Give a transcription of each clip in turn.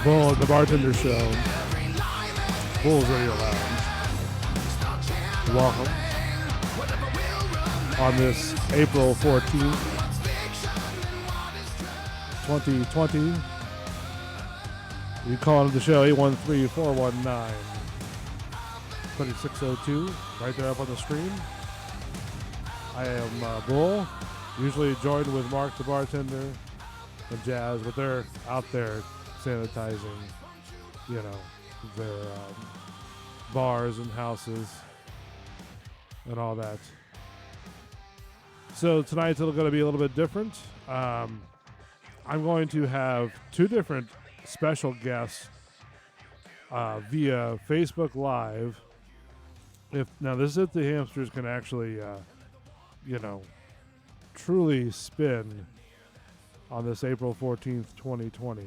Bull at the Bartender Show. Bull's Radio Lounge. Welcome. On this April 14th, 2020. You call into the show 813-419-2602. Right there up on the screen. I am Bull. Usually joined with Mark the Bartender and Jazz, but they're out there sanitizing, their bars and houses and all that. So tonight's going to be a little bit different. I'm going to have two different special guests via Facebook Live. Now this is if the hamsters can actually, truly spin on this April 14th, 2020.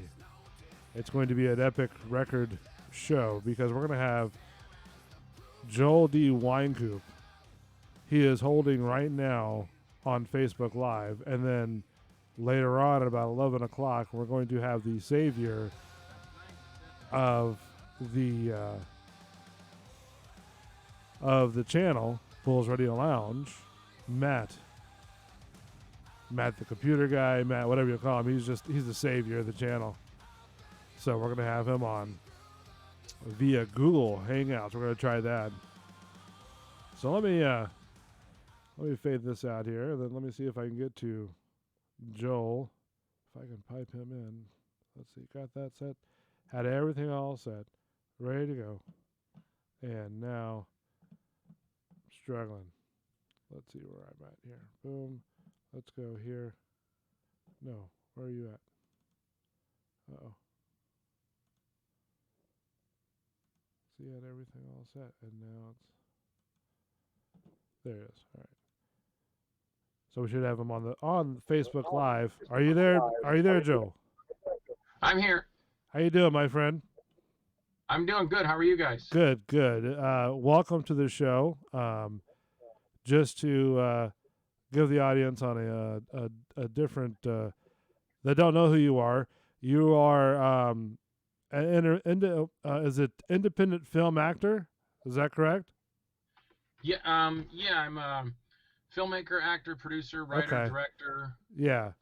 It's going to be an epic record show because we're going to have Joel D. Winecoop. He is holding right now on Facebook Live, and then later on at about 11 o'clock, we're going to have the savior of the channel, Bull's Radio Lounge, Matt the computer guy, Matt, whatever you call him. He's the savior of the channel. So we're going to have him on via Google Hangouts. We're going to try that. So let me fade this out here, and then let me see if I can get to Joel. If I can pipe him in. Let's see, got that set. Had everything all set. Ready to go. And now I'm struggling. Let's see where I'm at here. Boom. Let's go here. No, where are you at? Uh-oh. See, had everything all set, and now it's... There it is. All right. So we should have him on Facebook Live. Are you there? Are you there, Joe? I'm here. How you doing, my friend? I'm doing good. How are you guys? Good. Welcome to the show. Just to give the audience on a different that don't know who you are. You are is it independent film actor? Is that correct? Yeah. I'm a filmmaker, actor, producer, writer, director. Yeah.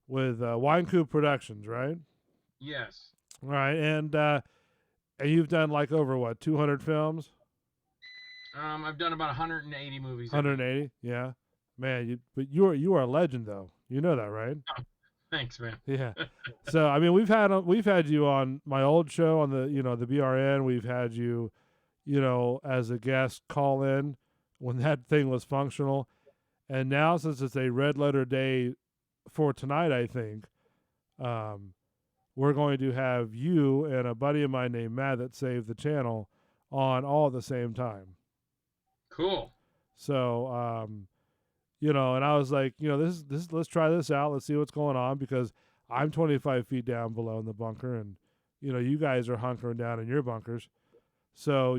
With Winecoop Productions, right? Yes. All right, and you've done like over what 200 films? I've done about 180 movies. 180, yeah. Man, you are a legend though. You know that, right? Oh, thanks, man. Yeah. So I mean, we've had you on my old show on the the BRN. We've had you, as a guest call in when that thing was functional, and now since it's a red letter day for tonight, I think, we're going to have you and a buddy of mine named Matt that saved the channel on all at the same time. Cool. So, and I was like, this let's try this out. Let's see what's going on because I'm 25 feet down below in the bunker, and you guys are hunkering down in your bunkers. So,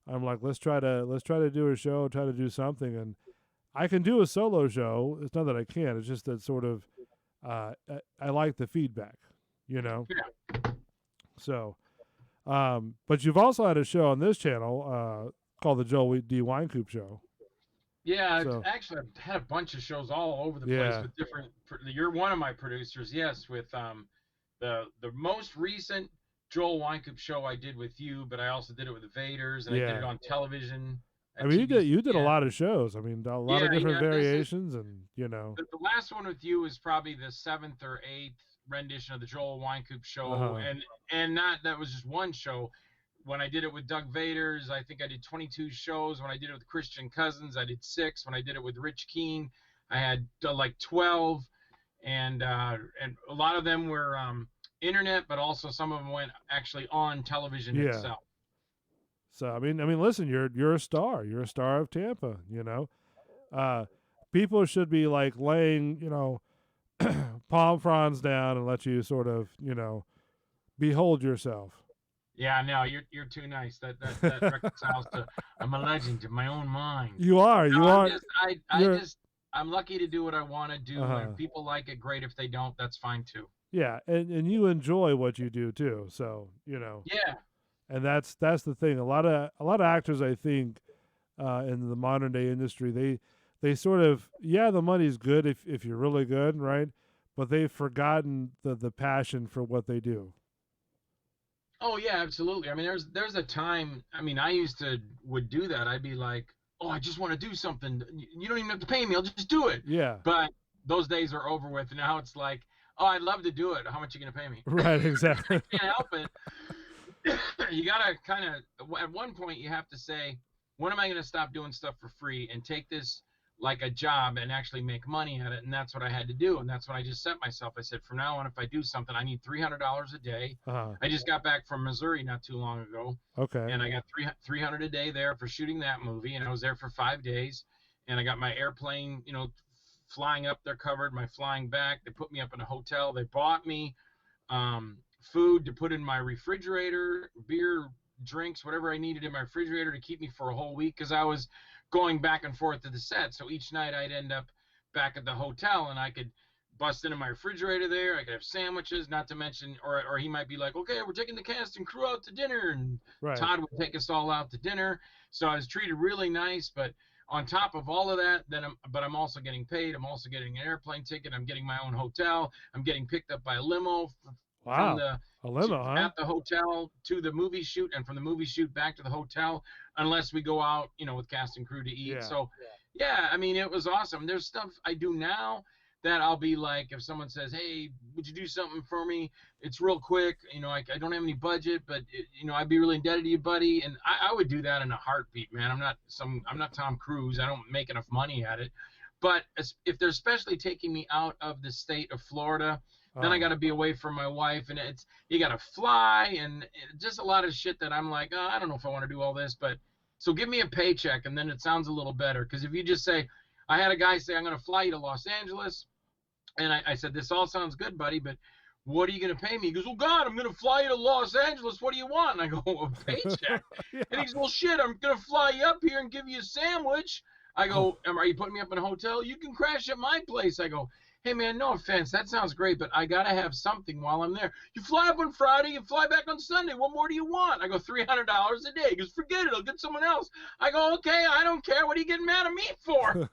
I'm like, let's try to do a show, try to do something, and I can do a solo show. It's not that I can't. It's just that sort of I like the feedback, Yeah. So, but you've also had a show on this channel called the Joel D. Winecoop Show. Yeah, so, actually, I've had a bunch of shows all over the place with different. You're one of my producers, yes. With the most recent Joel Winecoop show I did with you, but I also did it with the Vaders, and I did it on television. I mean, you did a lot of shows. I mean, a lot of different variations, and The last one with you is probably the 7th or 8th rendition of the Joel Winecoop show, and that was just one show. When I did it with Doug Vaders, I think I did 22 shows. When I did it with Christian Cousins, I did 6. When I did it with Rich Keene, I had like 12, and a lot of them were internet, but also some of them went actually on television itself. So I mean, listen, you're a star. You're a star of Tampa. People should be like laying, palm fronds down and let you sort of, behold yourself. Yeah, no, you're too nice. That reconciles to I'm a legend in my own mind. You are. I'm lucky to do what I want to do. And if people like it, great. If they don't, that's fine too. Yeah, and you enjoy what you do too. So Yeah. and that's the thing. A lot of actors, I think, in the modern day industry, they sort of, yeah, the money's good if you're really good, right? But they've forgotten the passion for what they do. Oh yeah, absolutely. I mean, there's a time. I mean, I used to would do that. I'd be like, oh, I just want to do something. You don't even have to pay me. I'll just do it. Yeah, But those days are over with. Now it's like, oh, I'd love to do it. How much are you gonna pay me? right, I exactly. can't help it. You gotta kind of at one point you have to say, when am I gonna stop doing stuff for free and take this like a job and actually make money at it? And that's what I had to do, and that's what I just set myself. I said, from now on, if I do something, I need $300 a day. Uh-huh. I just got back from Missouri not too long ago, Okay. and I got 300 a day there for shooting that movie, and I was there for 5 days, and I got my airplane, flying up there covered, my flying back. They put me up in a hotel. They bought me food to put in my refrigerator, beer, drinks, whatever I needed in my refrigerator to keep me for a whole week because I was going back and forth to the set. So each night I'd end up back at the hotel and I could bust into my refrigerator there. I could have sandwiches, not to mention, or he might be like, okay, we're taking the cast and crew out to dinner. And Right. Todd would take us all out to dinner. So I was treated really nice. But on top of all of that, I'm also getting paid. I'm also getting an airplane ticket. I'm getting my own hotel. I'm getting picked up by a limo from Wow. the A limo, huh? at the hotel to the movie shoot, and from the movie shoot back to the hotel, unless we go out, with cast and crew to eat. Yeah. So, yeah, I mean, it was awesome. There's stuff I do now that I'll be like, if someone says, "Hey, would you do something for me?" It's real quick. I don't have any budget, but I'd be really indebted to you, buddy. And I would do that in a heartbeat, man. I'm not Tom Cruise. I don't make enough money at it. But if they're especially taking me out of the state of Florida, then I got to be away from my wife, and you got to fly, and just a lot of shit that I'm like, oh, I don't know if I want to do all this, but so give me a paycheck, and then it sounds a little better. Because if you just say, I had a guy say, I'm going to fly you to Los Angeles, and I said, this all sounds good, buddy, but what are you going to pay me? He goes, oh, God, I'm going to fly you to Los Angeles. What do you want? And I go, a paycheck. Yeah. And he goes, well, shit, I'm going to fly you up here and give you a sandwich. I go, are you putting me up in a hotel? You can crash at my place. I go, hey, man, no offense. That sounds great, but I got to have something while I'm there. You fly up on Friday, you fly back on Sunday. What more do you want? I go, $300 a day. He goes, forget it. I'll get someone else. I go, okay, I don't care. What are you getting mad at me for?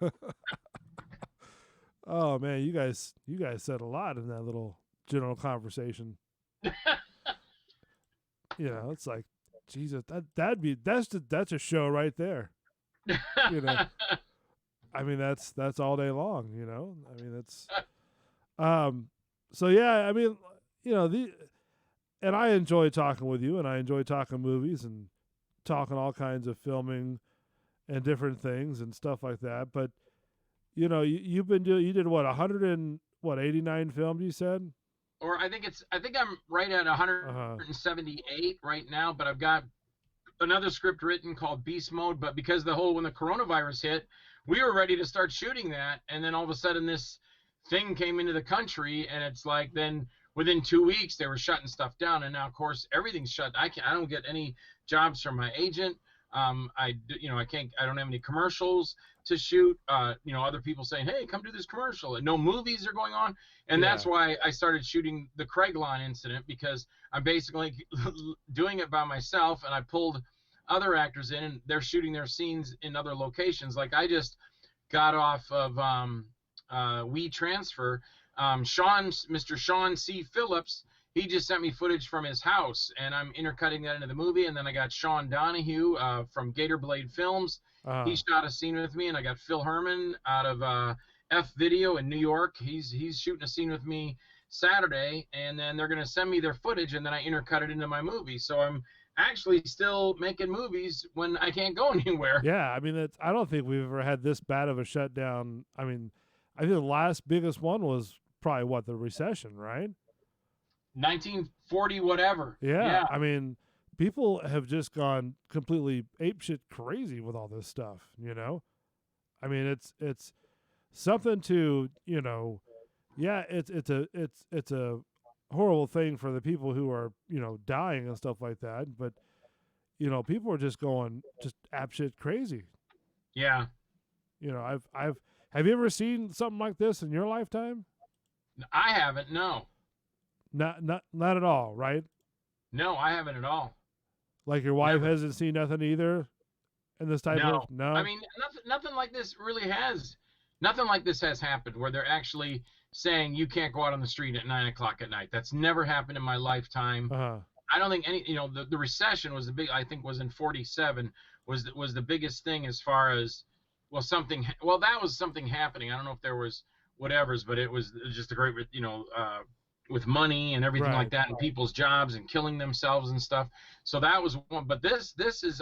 Oh man, you guys said a lot in that little general conversation. It's like, Jesus, that's a show right there. You know, I mean that's all day long. I mean that's so yeah. I mean, the and I enjoy talking with you, and I enjoy talking movies and talking all kinds of filming and different things and stuff like that. But you've been doing, you did what, 89 films, you said? Or I think I'm right at Uh-huh. 178 right now, but I've got another script written called Beast Mode. But because when the coronavirus hit, we were ready to start shooting that, and then all of a sudden this thing came into the country, and it's like then within 2 weeks they were shutting stuff down, and now of course everything's shut. I don't get any jobs from my agent. I can't. I don't have any commercials to shoot. Other people saying, "Hey, come do this commercial," and no movies are going on. And that's Yeah. why I started shooting the Craiglawn incident, because I'm basically doing it by myself, and I pulled other actors in, and they're shooting their scenes in other locations. Like I just got off of We Transfer. Mr. Sean C. Phillips, he just sent me footage from his house, and I'm intercutting that into the movie. And then I got Sean Donahue from Gator Blade Films. He Uh-huh. shot a scene with me, and I got Phil Herman out of F Video in New York. He's shooting a scene with me Saturday, and then they're gonna send me their footage, and then I intercut it into my movie. So I'm actually still making movies when I can't go anywhere. Yeah, I mean, I don't think we've ever had this bad of a shutdown. I mean, I think the last biggest one was probably what, the recession, right? 1940 whatever. Yeah, Yeah. I mean, people have just gone completely apeshit crazy with all this stuff. I mean, it's something to, yeah, it's a horrible thing for the people who are, dying and stuff like that, but people are just going just apeshit crazy. Yeah. I've have you ever seen something like this in your lifetime? I haven't. No. Not at all, right? No, I haven't at all. Like your wife Never. hasn't seen nothing either in this type No. of I no. mean, nothing like this really has. Nothing like this has happened where they're actually saying you can't go out on the street at 9 o'clock at night. That's never happened in my lifetime. Uh-huh. I don't think any, the recession was the big, I think was in 47 was the biggest thing as far as, that was something happening. I don't know if there was whatever's, but it was just a great, with money and everything like Right. that and people's jobs and killing themselves and stuff. So that was one, but this is,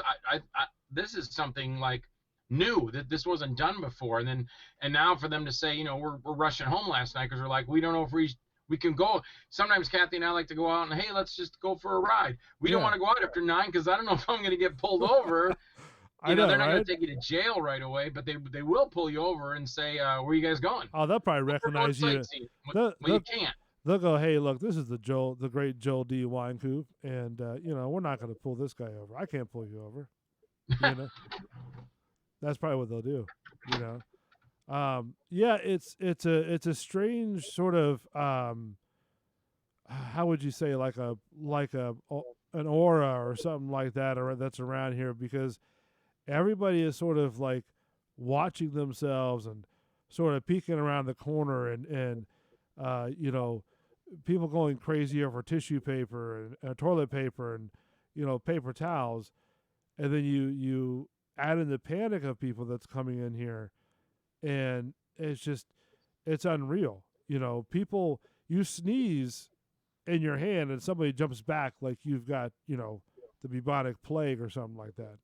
this is something like new that this wasn't done before. And now for them to say, we're rushing home last night because we're like, we don't know if we can go. Sometimes Kathy and I like to go out and, hey, let's just go for a ride. We don't want to go out after 9 because I don't know if I'm going to get pulled over. I know, they're not right? going to take you to jail right away, but they will pull you over and say, where you guys going? Oh, they'll probably recognize you. Well, you can't. They'll go, hey, look, this is the great Joel D. Winecoop, and we're not going to pull this guy over. I can't pull you over. That's probably what they'll do. Yeah, it's a strange sort of how would you say, like an aura or something like that, or that's around here, because everybody is sort of like watching themselves and sort of peeking around the corner, and people going crazy over tissue paper and toilet paper and paper towels, and then you add in the panic of people that's coming in here, and it's unreal. People, you sneeze in your hand and somebody jumps back like you've got the bubonic plague or something like that.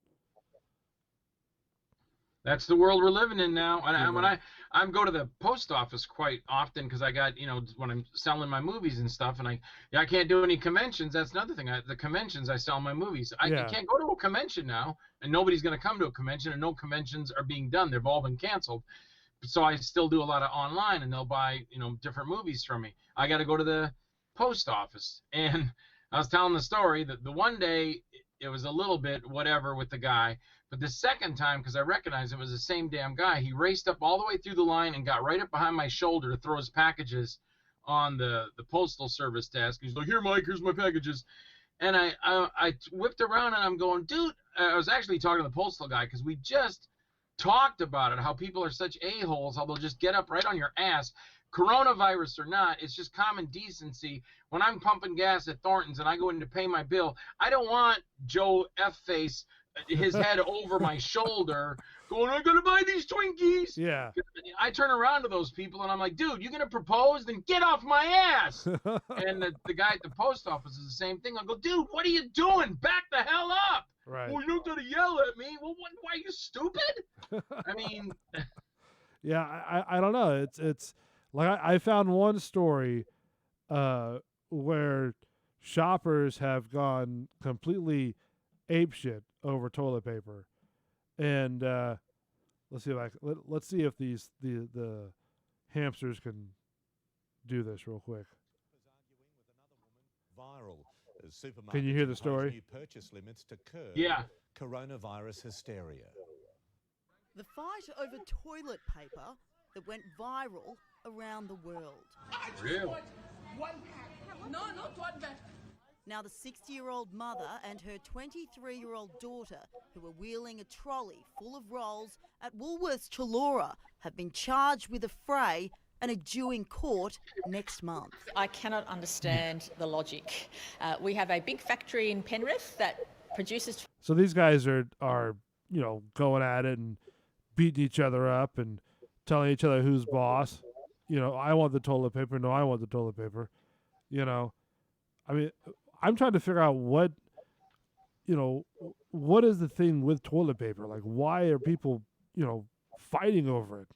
That's the world we're living in now. And when I go to the post office quite often because I got, when I'm selling my movies and stuff, and I can't do any conventions. That's another thing. The conventions, I sell my movies. I can't go to a convention now, and nobody's going to come to a convention, and no conventions are being done. They've all been canceled. So I still do a lot of online, and they'll buy, different movies from me. I got to go to the post office. And I was telling the story that the one day it was a little bit whatever with the guy. But the second time, because I recognized it was the same damn guy, he raced up all the way through the line and got right up behind my shoulder to throw his packages on the postal service desk. He's like, here, Mike, here's my packages. And I whipped around, and I'm going, dude, I was actually talking to the postal guy because we just talked about it, how people are such a-holes, how they'll just get up right on your ass. Coronavirus or not, it's just common decency. When I'm pumping gas at Thornton's and I go in to pay my bill, I don't want Joe F-Face, his head over my shoulder, going, I'm going to buy these Twinkies. Yeah. I turn around to those people, and I'm like, dude, you going to propose? Then get off my ass. And the guy at the post office is the same thing. I go, dude, what are you doing? Back the hell up. Right. Well, you don't got to yell at me. Well, why are you stupid? I mean. Yeah, I don't know. It's like I found one story where shoppers have gone completely apeshit over toilet paper, and let's see if the hamsters can do this real quick. Can you hear the story? New purchase limits to curb coronavirus hysteria. The fight over toilet paper that went viral around the world. Really? One pack. No, not one pack. Now the 60-year-old mother and her 23-year-old daughter, who were wheeling a trolley full of rolls at Woolworths Chullora, have been charged with a fray and are due in court next month. I cannot understand the logic. We have a big factory in Penrith that produces... So these guys are going at it and beating each other up and telling each other who's boss. I want the toilet paper. No, I want the toilet paper. I mean, I'm trying to figure out what is the thing with toilet paper? Like, why are people, fighting over it?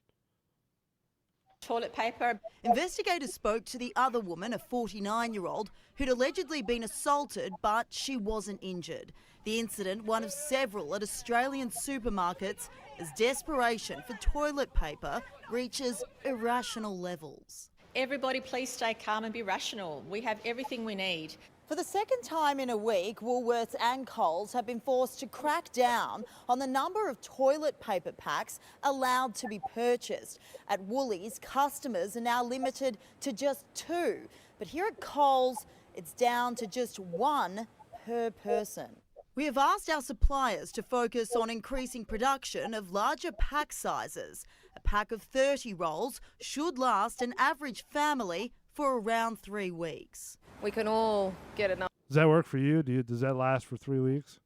Toilet paper. Investigators spoke to the other woman, a 49-year-old, who'd allegedly been assaulted, but she wasn't injured. The incident, one of several at Australian supermarkets, as desperation for toilet paper reaches irrational levels. Everybody please stay calm and be rational. We have everything we need. For the second time in a week, Woolworths and Coles have been forced to crack down on the number of toilet paper packs allowed to be purchased. At Woolies, customers are now limited to just 2. But here at Coles, it's down to just one per person. We have asked our suppliers to focus on increasing production of larger pack sizes. A pack of 30 rolls should last an average family for around 3 weeks. We can all get enough. Does that work for you? Does that last for 3 weeks?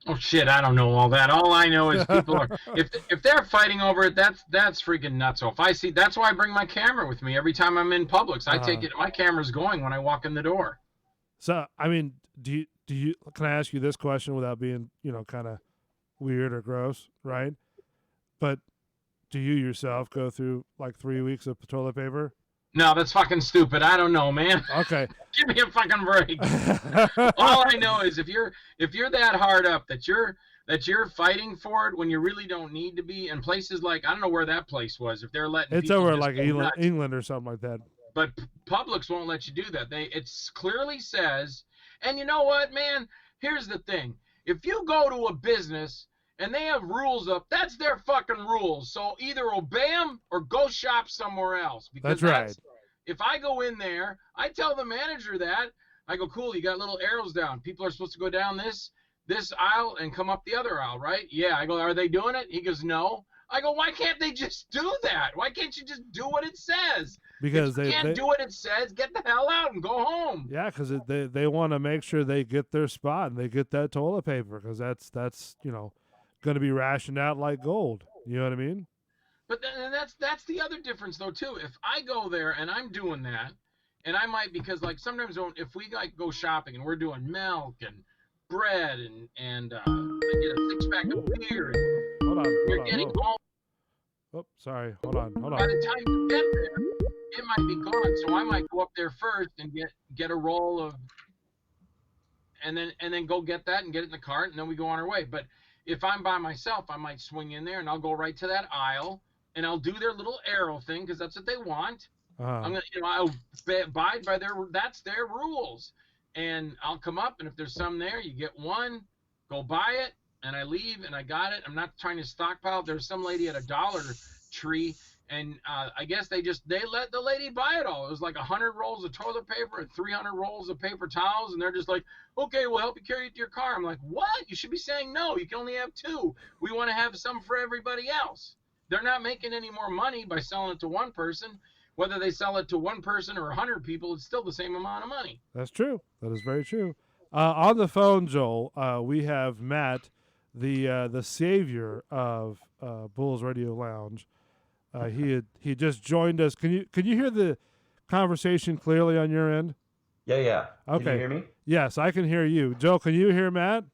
Oh shit, I don't know all that. All I know is people are if they're fighting over it, that's freaking nuts. So if I see, that's why I bring my camera with me every time I'm in Publix. I take it, my camera's going when I walk in the door. So, I mean, do you can I ask you this question without being, kind of weird or gross, right? But do you yourself go through like 3 weeks of toilet paper? No, that's fucking stupid. I don't know, man. Okay. Give me a fucking break. All I know is if you're that hard up that you're fighting for it when you really don't need to be, in places like, I don't know where that place was, if they're letting it's people over just like go nuts. England or something like that. But Publix won't let you do that. It clearly says, and you know what, man? Here's the thing. If you go to a business and they have rules up, that's their fucking rules. So either obey them or go shop somewhere else. Because that's right. If I go in there, I tell the manager that. I go, cool, you got little arrows down. People are supposed to go down this aisle and come up the other aisle, right? Yeah. I go, are they doing it? He goes, no. I go, why can't they just do that? Why can't you just do what it says? Because if you can't do what it says, get the hell out and go home. Yeah, because they want to make sure they get their spot and they get that toilet paper because that's going to be rationed out like gold. You know what I mean? But then that's the other difference though too. If I go there and I'm doing that, and I might, because like sometimes if we like go shopping and we're doing milk and bread and I get a 6-pack of beer, and hold on, you're getting all. Oh, sorry. Hold on. By the time you get there, it might be gone. So I might go up there first and get a roll of, and then go get that and get it in the cart, and then we go on our way. But if I'm by myself, I might swing in there and I'll go right to that aisle and I'll do their little arrow thing because that's what they want. I'm gonna, I'll abide by that's their rules, and I'll come up, and if there's some there, you get one, go buy it, and I leave, and I got it. I'm not trying to stockpile. There's some lady at a Dollar Tree, and I guess they let the lady buy it all. It was like 100 rolls of toilet paper and 300 rolls of paper towels, and they're just like, okay, we'll help you carry it to your car. I'm like, what? You should be saying no. You can only have 2. We want to have some for everybody else. They're not making any more money by selling it to one person. Whether they sell it to one person or 100 people, it's still the same amount of money. That's true. That is very true. On the phone, Joel, we have Matt, the savior of Bulls Radio Lounge. He just joined us. Can you hear the conversation clearly on your end? Yeah. Okay. Can you hear me? Yes, I can hear you. Joel, can you hear Matt?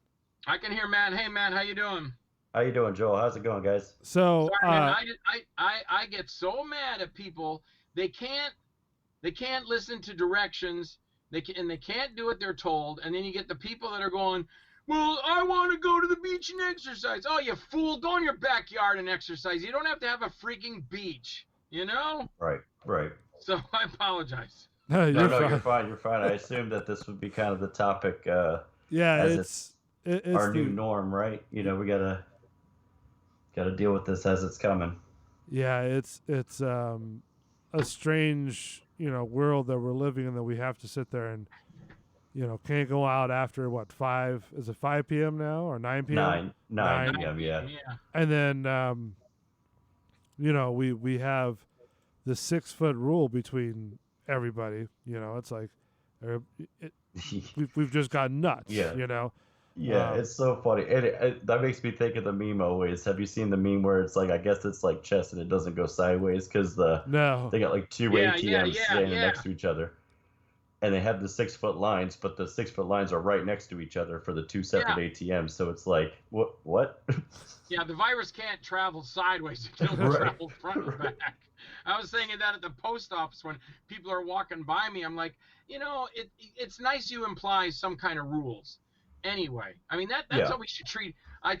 I can hear Matt. Hey, Matt, how you doing? How you doing, Joel? How's it going, guys? So sorry, man, I get so mad at people. They can't listen to directions. They can't do what they're told. And then you get the people that are going, well, I want to go to the beach and exercise. Oh, you fool! Go in your backyard and exercise. You don't have to have a freaking beach, you know? Right. So I apologize. No, you're fine. You're fine. I assumed that this would be kind of the topic. Yeah, it's our new norm, right? We gotta deal with this as it's coming. Yeah, it's a strange, world that we're living in, that we have to sit there and, can't go out after 5? Is it 5 p.m. now or 9 p.m.? 9 p.m. Yeah. And then, we have the 6-foot rule between everybody. It's like we've just got nuts. Yeah. Yeah, it's so funny. That makes me think of the meme always. Have you seen the meme where it's like, I guess it's like chess and it doesn't go sideways because they got like 2 ATMs standing next to each other. And they have the 6-foot lines, but the 6-foot lines are right next to each other for the 2 separate ATMs. So it's like, what? Yeah, the virus can't travel sideways. It can only travel front and back. I was saying that at the post office when people are walking by me. I'm like, it's nice you imply some kind of rules. Anyway, I mean, that's how we should treat. I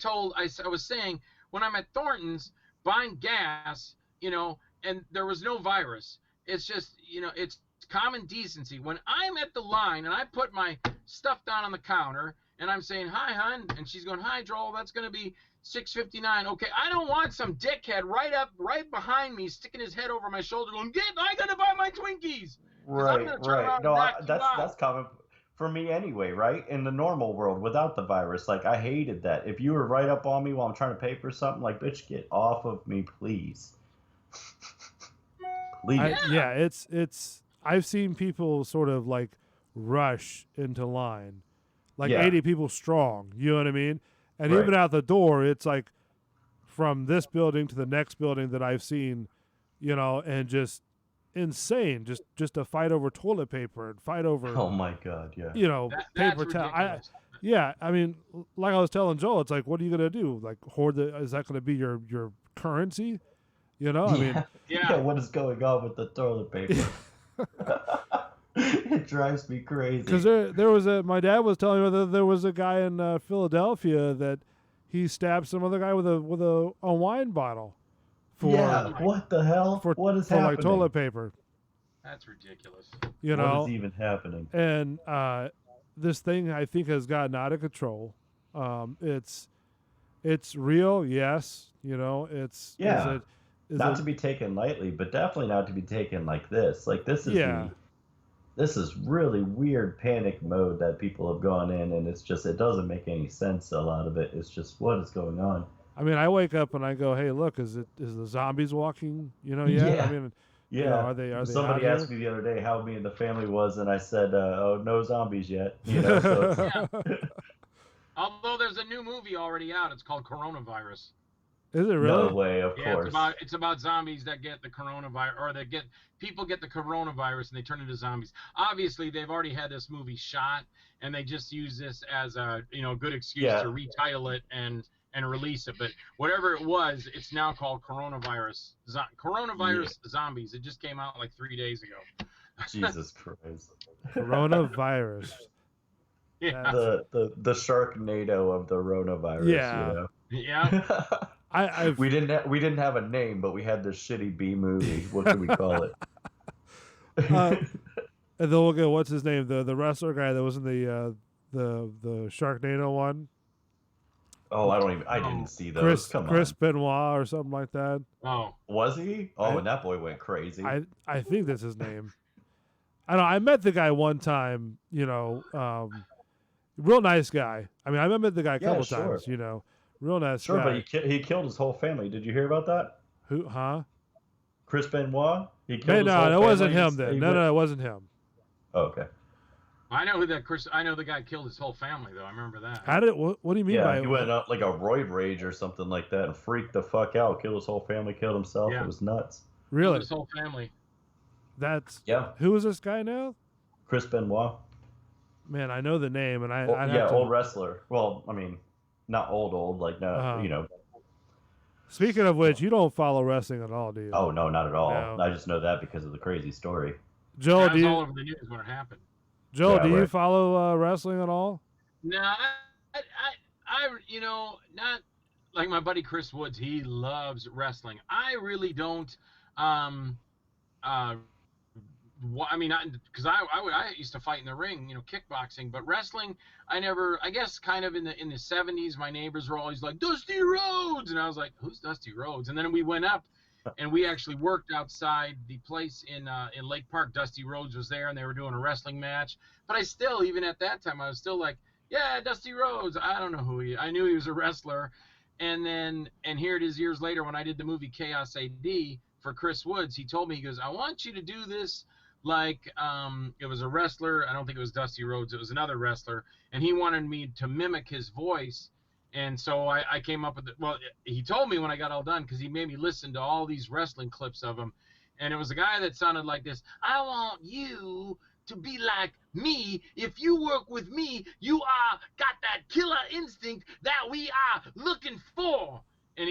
was saying when I'm at Thornton's buying gas, and there was no virus. It's just, it's common decency. When I'm at the line and I put my stuff down on the counter and I'm saying, hi, hon, and she's going, hi, Joel, that's going to be $6.59. Okay, I don't want some dickhead right behind me sticking his head over my shoulder going, I got to buy my Twinkies. Right, right. No, that's common for me anyway, right? In the normal world without the virus, like I hated that. If you were right up on me while I'm trying to pay for something, like bitch, get off of me, please. Please. Yeah, it's. I've seen people sort of like rush into line, like 80 people strong. You know what I mean? And even out the door, it's like from this building to the next building that I've seen, you know, and just insane. Just to fight over toilet paper and fight over. Oh my God, yeah. You know, paper towel. Yeah, I mean, like I was telling Joel, it's like, what are you gonna do? Like hoard the? Is that gonna be your currency? You know, I mean, yeah. What is going on with the toilet paper? It drives me crazy. Because there was my dad was telling me that there was a guy in Philadelphia that he stabbed some other guy with a wine bottle. What the hell? What is happening? Like toilet paper. That's ridiculous. You know, what is even happening? And this thing I think has gotten out of control. It's real, yes. You know, it's not to be taken lightly, but definitely not to be taken like this. Like this is really weird panic mode that people have gone in, and it's just, it doesn't make any sense. A lot of it is just, what is going on? I mean, I wake up and I go, hey, look, is the zombies walking? You know, I mean, you know, are they Somebody asked me the other day how me and the family was, and I said, oh, no zombies yet. You know, so Although there's a new movie already out. It's called Coronavirus. Is it really? No way, of course. It's about zombies that get the coronavirus, or people get the coronavirus and they turn into zombies. Obviously, they've already had this movie shot, and they just use this as a good excuse to retitle it and release it. But whatever it was, it's now called Coronavirus. Zombies. It just came out like 3 days ago. Jesus Christ. Coronavirus. Yeah. The Sharknado of the coronavirus. Yeah. You know? Yeah. We didn't have a name, but we had this shitty B movie. What can we call it? And then we'll go. What's his name? The wrestler guy that was in the Sharknado one. Oh, I didn't see those. Chris Benoit or something like that. Oh, was he? Oh, and that boy went crazy. I think that's his name. I don't know. I met the guy one time. You know, real nice guy. I mean, I met the guy a couple times. You know. Real nice guy. But he killed his whole family. Did you hear about that? Who? Huh? Chris Benoit? He killed his whole family. No, it wasn't him then. No, it wasn't him. Oh, okay. I know the guy killed his whole family, though. I remember that. What do you mean by it? He went up like a roid rage or something like that and freaked the fuck out. Killed his whole family, killed himself. Yeah. It was nuts. Really? His whole family. That's... Yeah. Who is this guy now? Chris Benoit. Man, I know the name, and old wrestler. Well, I mean... Not old, like, no, you know. Speaking of which, you don't follow wrestling at all, do you? Oh, no, not at all. No. I just know that because of the crazy story. Joel, was all over the news when it happened. Joel, do you follow wrestling at all? No, I not like my buddy Chris Woods. He loves wrestling. I really don't. I mean, because I used to fight in the ring, kickboxing, but wrestling, I never. I guess kind of in the 70s, my neighbors were always like Dusty Rhodes, and I was like, who's Dusty Rhodes? And then we went up, and we actually worked outside the place in Lake Park. Dusty Rhodes was there, and they were doing a wrestling match. But I still, even at that time, I was still like, yeah, Dusty Rhodes. I don't know who he. I knew he was a wrestler, and here it is years later when I did the movie Chaos AD for Chris Woods. He told me, he goes, I want you to do this. Like it was a wrestler. I don't think it was Dusty Rhodes. It was another wrestler, and he wanted me to mimic his voice. And so I came up with it. Well, he told me when I got all done, because he made me listen to all these wrestling clips of him, and it was a guy that sounded like this. I want you to be like me. If you work with me, you are got that killer instinct that we are looking for. And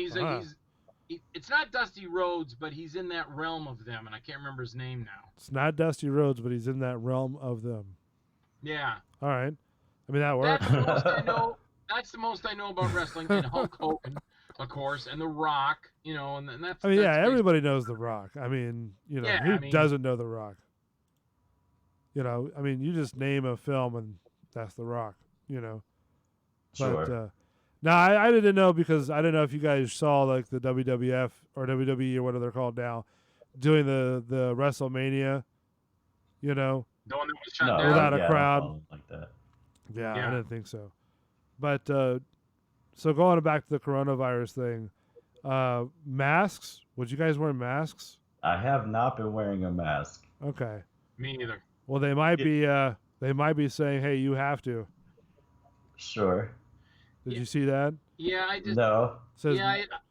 it's not Dusty Rhodes, but he's in that realm of them, and I can't remember his name now. It's not Dusty Rhodes, but he's in that realm of them. Yeah. All right. I mean, that works. That's the most I know. That's the most I know about wrestling. And Hulk Hogan, of course, and The Rock, and that's... I mean, everybody knows The Rock. I mean, who doesn't know The Rock? I mean, you just name a film, and that's The Rock, Sure. But, no, I didn't know, because I didn't know if you guys saw like the WWF or WWE or whatever they're called now doing the WrestleMania You know, The one that was shut No, down. without a yeah, I don't crowd. follow like that. Yeah, Yeah. I didn't think so. But so going back to the coronavirus thing, masks. Would you guys wear masks? I have not been wearing a mask. Okay. Me neither. Well, they might be saying, "Hey, you have to." Sure. Did you see that? Yeah, No. Says,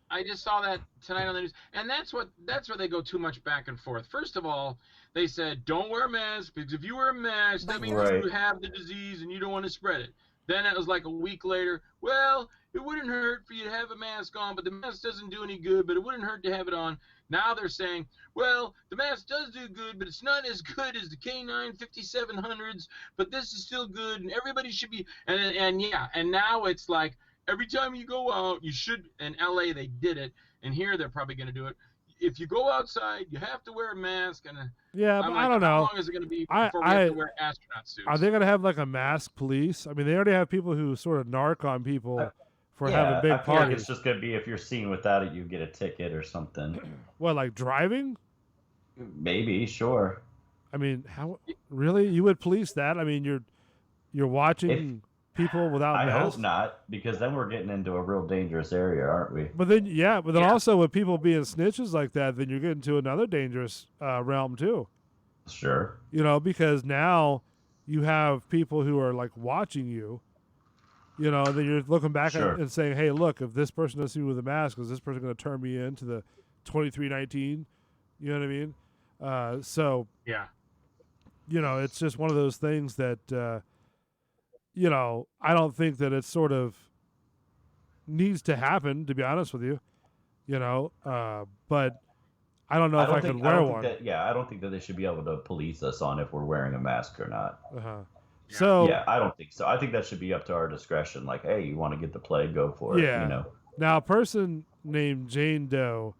I just saw that tonight on the news, and that's where they go too much back and forth. First of all, they said don't wear a mask because if you wear a mask, that means Right. you have the disease and you don't want to spread it. Then it was like a week later. Well, it wouldn't hurt for you to have a mask on, but the mask doesn't do any good. But it wouldn't hurt to have it on. Now they're saying, well, the mask does do good, but it's not as good as the K9 5700s. But this is still good, and everybody should be. And now it's like. Every time you go out, you should. In LA, they did it, and here they're probably going to do it. If you go outside, you have to wear a mask. And yeah, but I don't know. How long is it going to be before we have to wear astronaut suits? Are they going to have like a mask police? I mean, they already have people who sort of narc on people for having big I feel parties. like it's just going to be if you're seen without it, you get a ticket or something. What, like driving? Maybe, sure. I mean, how really you would police that? I mean, you're watching people without masks? I hope not, because then we're getting into a real dangerous area, aren't we? But then also with people being snitches like that, then you're getting to another dangerous realm too. Sure. You know, because now you have people who are like watching you. You know, then you're looking back and saying, "Hey, look, if this person doesn't see me with a mask, is this person going to turn me into the 2319?" You know what I mean? So yeah, you know, it's just one of those things that. You know, I don't think that it sort of needs to happen, to be honest with you. You know, but I don't know if I could wear one. I don't think that they should be able to police us on if we're wearing a mask or not. So yeah, I don't think so. I think that should be up to our discretion. Like, hey, you want to get the plague, go for it. Yeah. You know. Now, a person named Jane Doe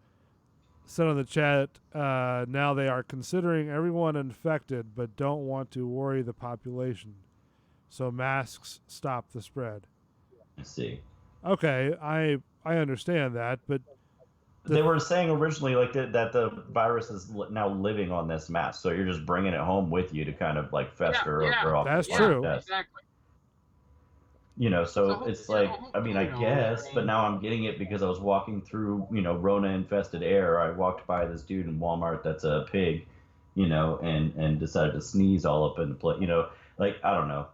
said on the chat, now they are considering everyone infected, but don't want to worry the population. So masks stop the spread. I see. Okay, I understand that, but they were saying originally like that the virus is now living on this mask, so you're just bringing it home with you to kind of like fester over off. That's true. Exactly. You know, so it's like, I mean, I guess, but now I'm getting it because I was walking through, you know, Rona-infested air. I walked by this dude in Walmart that's a pig, you know, and decided to sneeze all up in the place, you know, like, I don't know.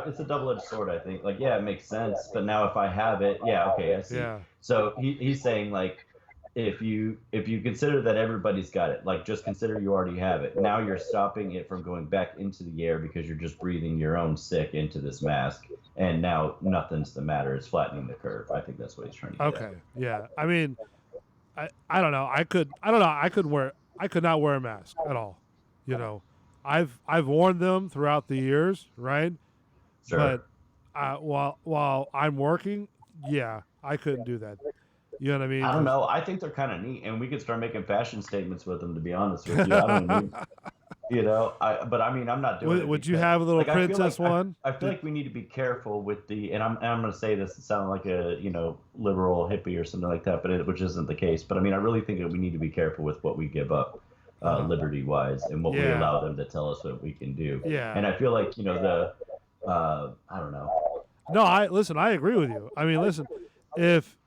It's a double-edged sword, I think. Like, yeah, it makes sense, but now if I have it, yeah, okay, I see. Yeah. So he's saying, like, if you consider that everybody's got it, like, just consider you already have it. Now you're stopping it from going back into the air because you're just breathing your own sick into this mask, and now nothing's the matter. It's flattening the curve. I think that's what he's trying to get at. Yeah. I mean, I don't know. I could not wear a mask at all. You know. I've worn them throughout the years, right? Sure. But while I'm working, yeah, I couldn't do that. You know what I mean? I don't know. I think they're kind of neat, and we could start making fashion statements with them. To be honest with you, I don't mean, you know. But I mean, I'm not doing it. Would you have a little princess one? I feel like we need to be careful with and I'm going to say this. It sounds like a liberal hippie or something like that, but which isn't the case. But I mean, I really think that we need to be careful with what we give up. Liberty-wise, and what we allow them to tell us what we can do. Yeah. And I feel like, you know, I don't know. No, I agree with you. I mean, listen, if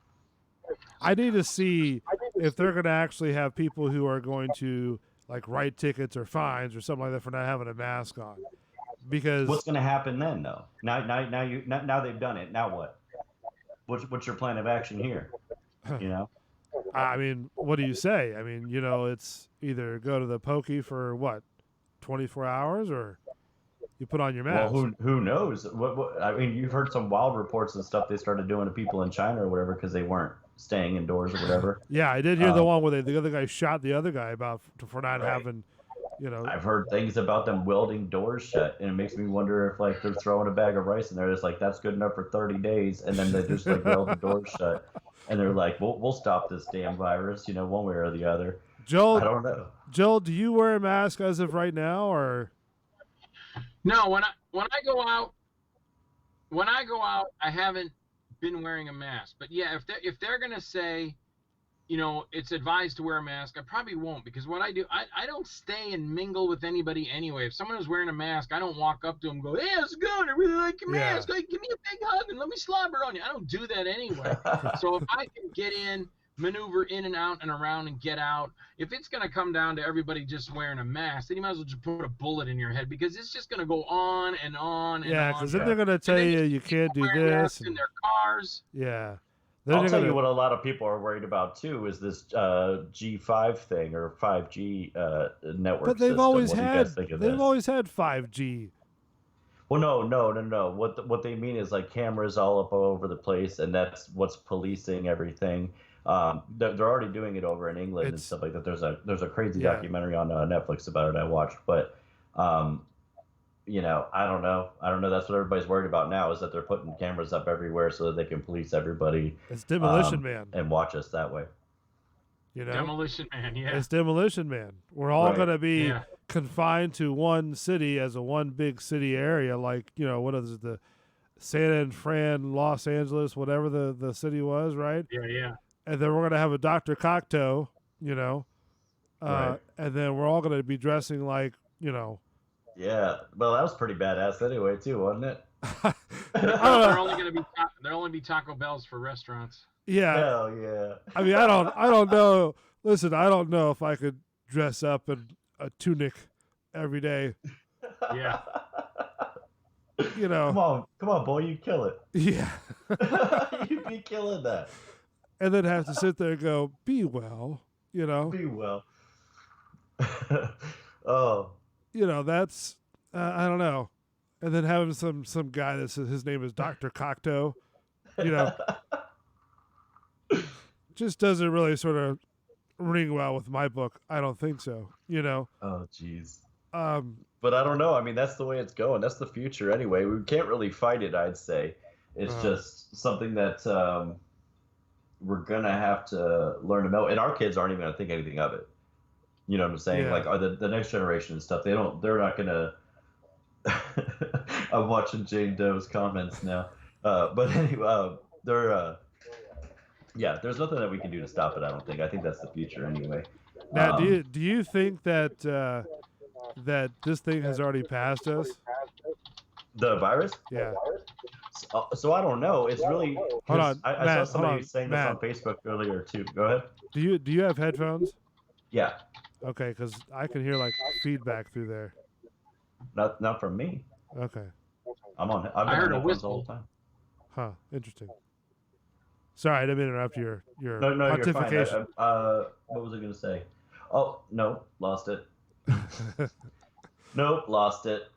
I need to see if they're going to actually have people who are going to like write tickets or fines or something like that for not having a mask on, because what's going to happen then, though? Now they've done it. Now what? What's your plan of action here? You know. I mean, what do you say? I mean, you know, it's either go to the pokey for what, 24 hours, or you put on your mask. Well, who knows? What I mean, you've heard some wild reports and stuff they started doing to people in China or whatever because they weren't staying indoors or whatever. Yeah, I did hear the one where the other guy shot the other guy for not having, you know. I've heard things about them welding doors shut, and it makes me wonder if like they're throwing a bag of rice in there. It's like that's good enough for 30 days, and then they just like weld the doors shut. And they're like, we'll stop this damn virus, you know, one way or the other. Joel, I don't know. Joel, do you wear a mask as of right now, or? No, when I go out, I haven't been wearing a mask. But yeah, if they're gonna say it's advised to wear a mask. I probably won't, because what I do, I don't stay and mingle with anybody anyway. If someone is wearing a mask, I don't walk up to them and go, hey, how's it going? I really like your mask. Like, give me a big hug and let me slobber on you. I don't do that anyway. So if I can get in, maneuver in and out and around and get out, if it's going to come down to everybody just wearing a mask, then you might as well just put a bullet in your head, because it's just going to go on and on and on. Yeah, because then they're going to tell you can't do this. In their cars. Yeah. I'll tell you what a lot of people are worried about too is this G5 thing, or 5G network. But they've system. always what do you had guys think of they've this? always had 5G. Well, no. What they mean is like cameras all up all over the place, and that's what's policing everything. They're already doing it over in England and stuff like that. There's a crazy documentary on Netflix about it I watched, but I don't know. That's what everybody's worried about now, is that they're putting cameras up everywhere so that they can police everybody. It's Demolition Man. And watch us that way. Demolition Man, yeah. It's Demolition Man. We're all going to be confined to one city as a one big city area, like, what is it, the San Fran, Los Angeles, whatever the city was, right? Yeah. And then we're going to have a Dr. Cocteau, Right. And then we're all going to be dressing like, Yeah, well, that was pretty badass anyway, too, wasn't it? They're only be Taco Bells for restaurants. Yeah. Hell yeah. I mean, I don't know. Listen, I don't know if I could dress up in a tunic every day. Yeah. Come on, boy, you kill it. Yeah. You'd be killing that. And then have to sit there and go, be well, Be well. Oh. That's, I don't know. And then having some guy that says his name is Dr. Cocteau, just doesn't really sort of ring well with my book. I don't think so, Oh, jeez. But I don't know. I mean, that's the way it's going. That's the future anyway. We can't really fight it, I'd say. It's just something that we're going to have to learn to know. And our kids aren't even going to think anything of it. You know what I'm saying? Yeah. Like, the next generation and stuff, they're not going to. I'm watching Jane Doe's comments now. But anyway, there's nothing that we can do to stop it, I don't think. I think that's the future anyway. Now, do you think that that this thing has already passed us? The virus? Yeah. So I don't know. It's really. Hold on, I Matt, saw somebody saying this on Facebook earlier too. Go ahead. Do you have headphones? Yeah. Okay, because I can hear like feedback through there. Not from me. Okay. I heard a whistle the whole time. Huh. Interesting. Sorry, I didn't interrupt your No, pontification. you're fine. What was I going to say? Oh, no, lost it. Nope, lost it.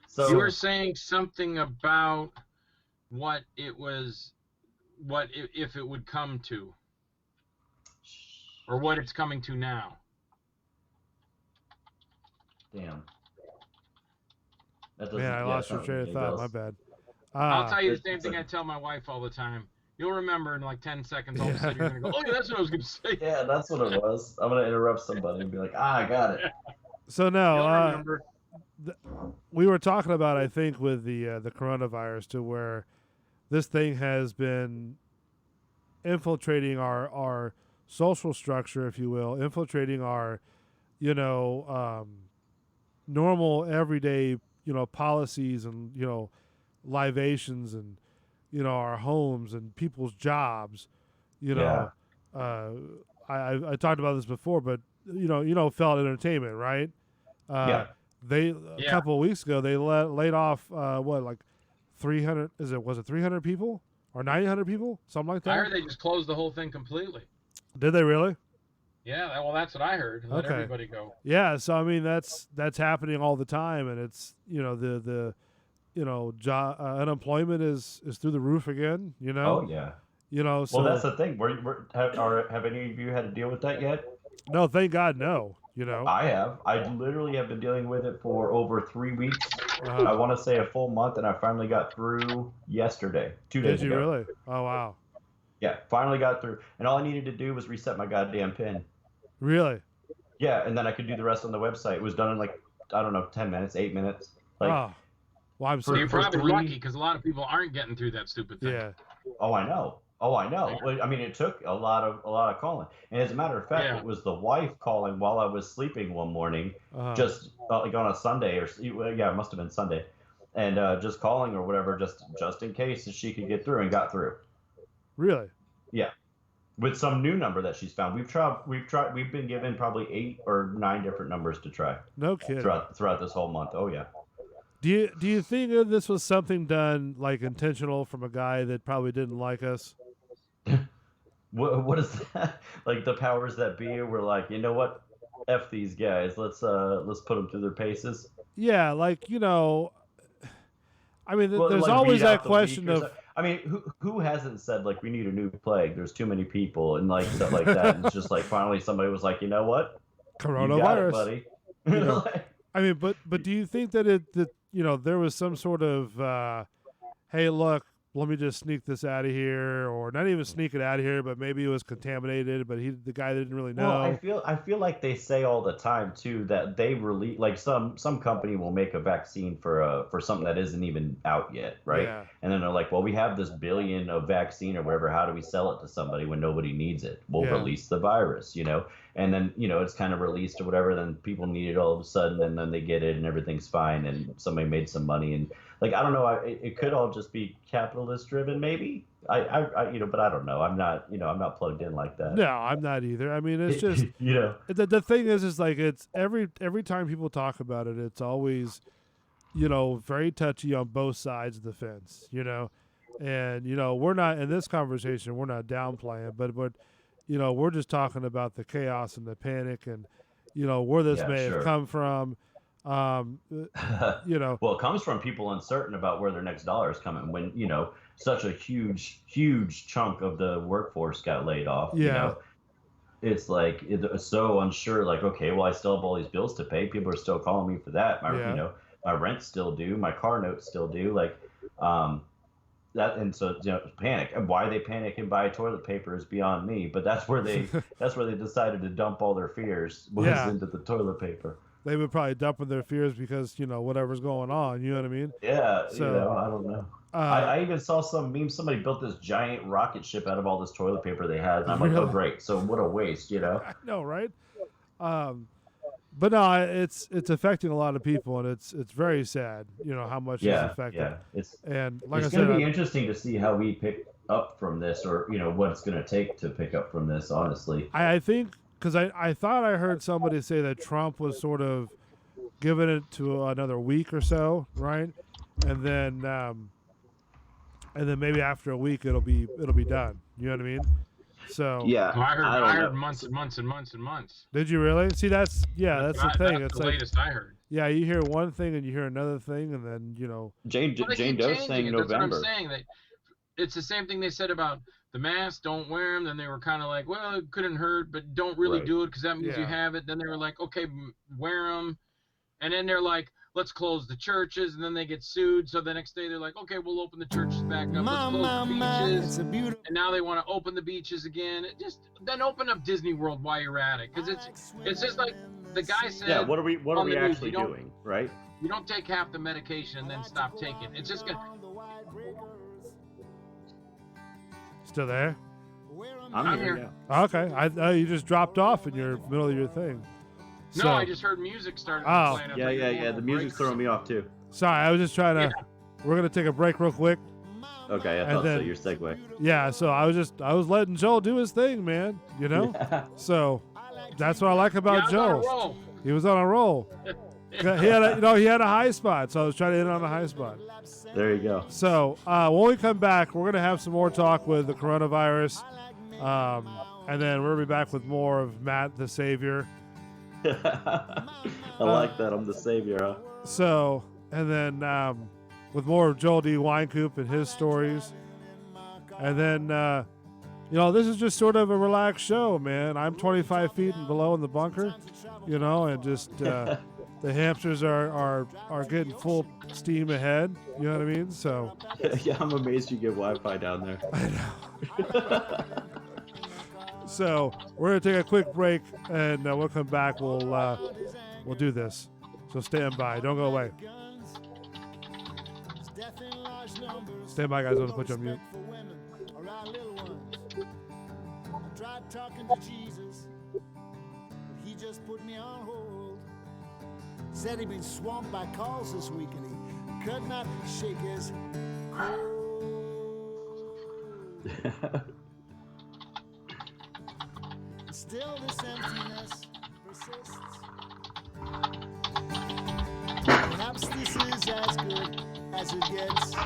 So you were saying something about what it was, if it would come to, or what it's coming to now. Damn. Man, I lost your train of thought. My bad. I'll tell you the same thing I tell my wife all the time. You'll remember in like 10 seconds, all of a sudden you're going to go, oh, yeah, that's what I was going to say. Yeah, that's what it was. I'm going to interrupt somebody and be like, I got it. So now, we were talking about, I think, with the coronavirus, to where this thing has been infiltrating our social structure, if you will, infiltrating our, normal everyday, policies and, libations and, our homes and people's jobs, I talked about this before, but Felt Entertainment, right? A couple of weeks ago, they laid off, 300, was it 300 people or 900 people? Something like that? I heard they just closed the whole thing completely. Did they really? Yeah, well, that's what I heard. Let everybody go. Yeah, so I mean that's happening all the time, and it's job unemployment is through the roof again. Oh yeah. So that's the thing. Have any of you had to deal with that yet? No, thank God, no. I have. I literally have been dealing with it for over 3 weeks. I want to say a full month, and I finally got through yesterday, 2 days ago. Did you really? Oh wow. Yeah, finally got through, and all I needed to do was reset my goddamn PIN. Really? Yeah, and then I could do the rest on the website. It was done in 10 minutes, 8 minutes. Well, I'm so you're probably lucky, because a lot of people aren't getting through that stupid thing. Yeah. Oh, I know. Oh, I know. Well, I mean, it took a lot of calling, and as a matter of fact, it was the wife calling while I was sleeping one morning, just like on a Sunday yeah, it must have been Sunday, and just calling or whatever, just in case she could get through, and got through. Really? Yeah, with some new number that she's found. We've been given probably 8 or 9 different numbers to try. No kidding. Throughout this whole month. Oh yeah. Do you think that this was something done like intentional from a guy that probably didn't like us? What is that? Like the powers that be were like, you know what? F these guys. Let's put them through their paces. Yeah, like, you know, I mean, there's like always that question of. I mean, who hasn't said like we need a new plague? There's too many people and like stuff like that. And it's just like finally somebody was like, you know what? Coronavirus, you got it, buddy. You know, I mean, but do you think that there was some sort of hey, look, let me just sneak this out of here, or not even sneak it out of here, but maybe it was contaminated, but the guy didn't really know. Well, I feel like they say all the time too that they release, like some company will make a vaccine for something that isn't even out yet, right? Yeah. And then they're like, well, we have this billion of vaccine or whatever. How do we sell it to somebody when nobody needs it? We'll release the virus, and then it's kind of released or whatever. Then people need it all of a sudden, and then they get it, and everything's fine, and somebody made some money, and like I don't know, it could all just be capitalist driven, maybe. But I don't know. I'm not plugged in like that. No, I'm not either. I mean, it's just the thing is like it's every time people talk about it, it's always very touchy on both sides of the fence, and we're not in this conversation. We're not downplaying, but we're just talking about the chaos and the panic and where this may have come from. Well, it comes from people uncertain about where their next dollar is coming when such a huge chunk of the workforce got laid off. It's like it's so unsure, like, okay, well, I still have all these bills to pay. People are still calling me for that. My rent's still due, my car note's still due, like that. And so panic, and why they panic and buy toilet paper is beyond me, but that's where they decided to dump all their fears into the toilet paper. They would probably dump their fears because, whatever's going on. You know what I mean? Yeah. So, I don't know. I even saw some meme. Somebody built this giant rocket ship out of all this toilet paper they had. And I'm like, oh, great. So what a waste, I know, right? But no, it's affecting a lot of people, and it's very sad, how much it's affecting. Yeah. It's going to be interesting to see how we pick up from this, or, what it's going to take to pick up from this, honestly. I think... Because I thought I heard somebody say that Trump was sort of giving it to another week or so, right? And then maybe after a week it'll be done. You know what I mean? So yeah, I heard months and months and months and months. Did you really? See, that's the thing. That's it's the latest I heard. Yeah, you hear one thing and you hear another thing, and then Jane Doe's saying November. That's what I'm saying. That it's the same thing they said about the mask, don't wear them. Then they were kind of like, well, it couldn't hurt, but don't really do it because that means you have it. Then they were like, okay, wear them. And then they're like, let's close the churches. And then they get sued. So the next day they're like, okay, we'll open the churches back up. Let's close the beaches. And now they want to open the beaches again. Then open up Disney World while you're at it. Because it's just like the guy said. Yeah, what are we actually doing, right? You don't take half the medication and then stop taking it. It's just going to... Still there? I'm here. Yeah. Okay, you just dropped off in your middle of your thing. No, I just heard music started playing. Yeah. The music's throwing me off too. Sorry, I was just trying to. We're gonna take a break real quick. Okay, I thought so. Your segue. Yeah, so I was letting Joel do his thing, man. So that's what I like about Joel. He was on a roll. He had a high spot, so I was trying to hit on a high spot. There you go. So when we come back, we're going to have some more talk with the coronavirus, and then we're going to be back with more of Matt the Savior. I like that. I'm the Savior, huh? So, and then with more of Joel D. Winecoop and his stories. And then, this is just sort of a relaxed show, man. I'm 25 feet and below in the bunker, and just... the hamsters are getting full steam ahead. You know what I mean? So yeah, I'm amazed you get Wi-Fi down there. I know. So we're gonna take a quick break, and we'll come back. We'll do this. So stand by. Don't go away. Stand by, guys. I'm gonna put you on mute. talking to Jesus, but he just put me on hold. Said he'd been swamped by calls this week and he could not shake his cold. Still this emptiness persists. Perhaps this is as good as it gets.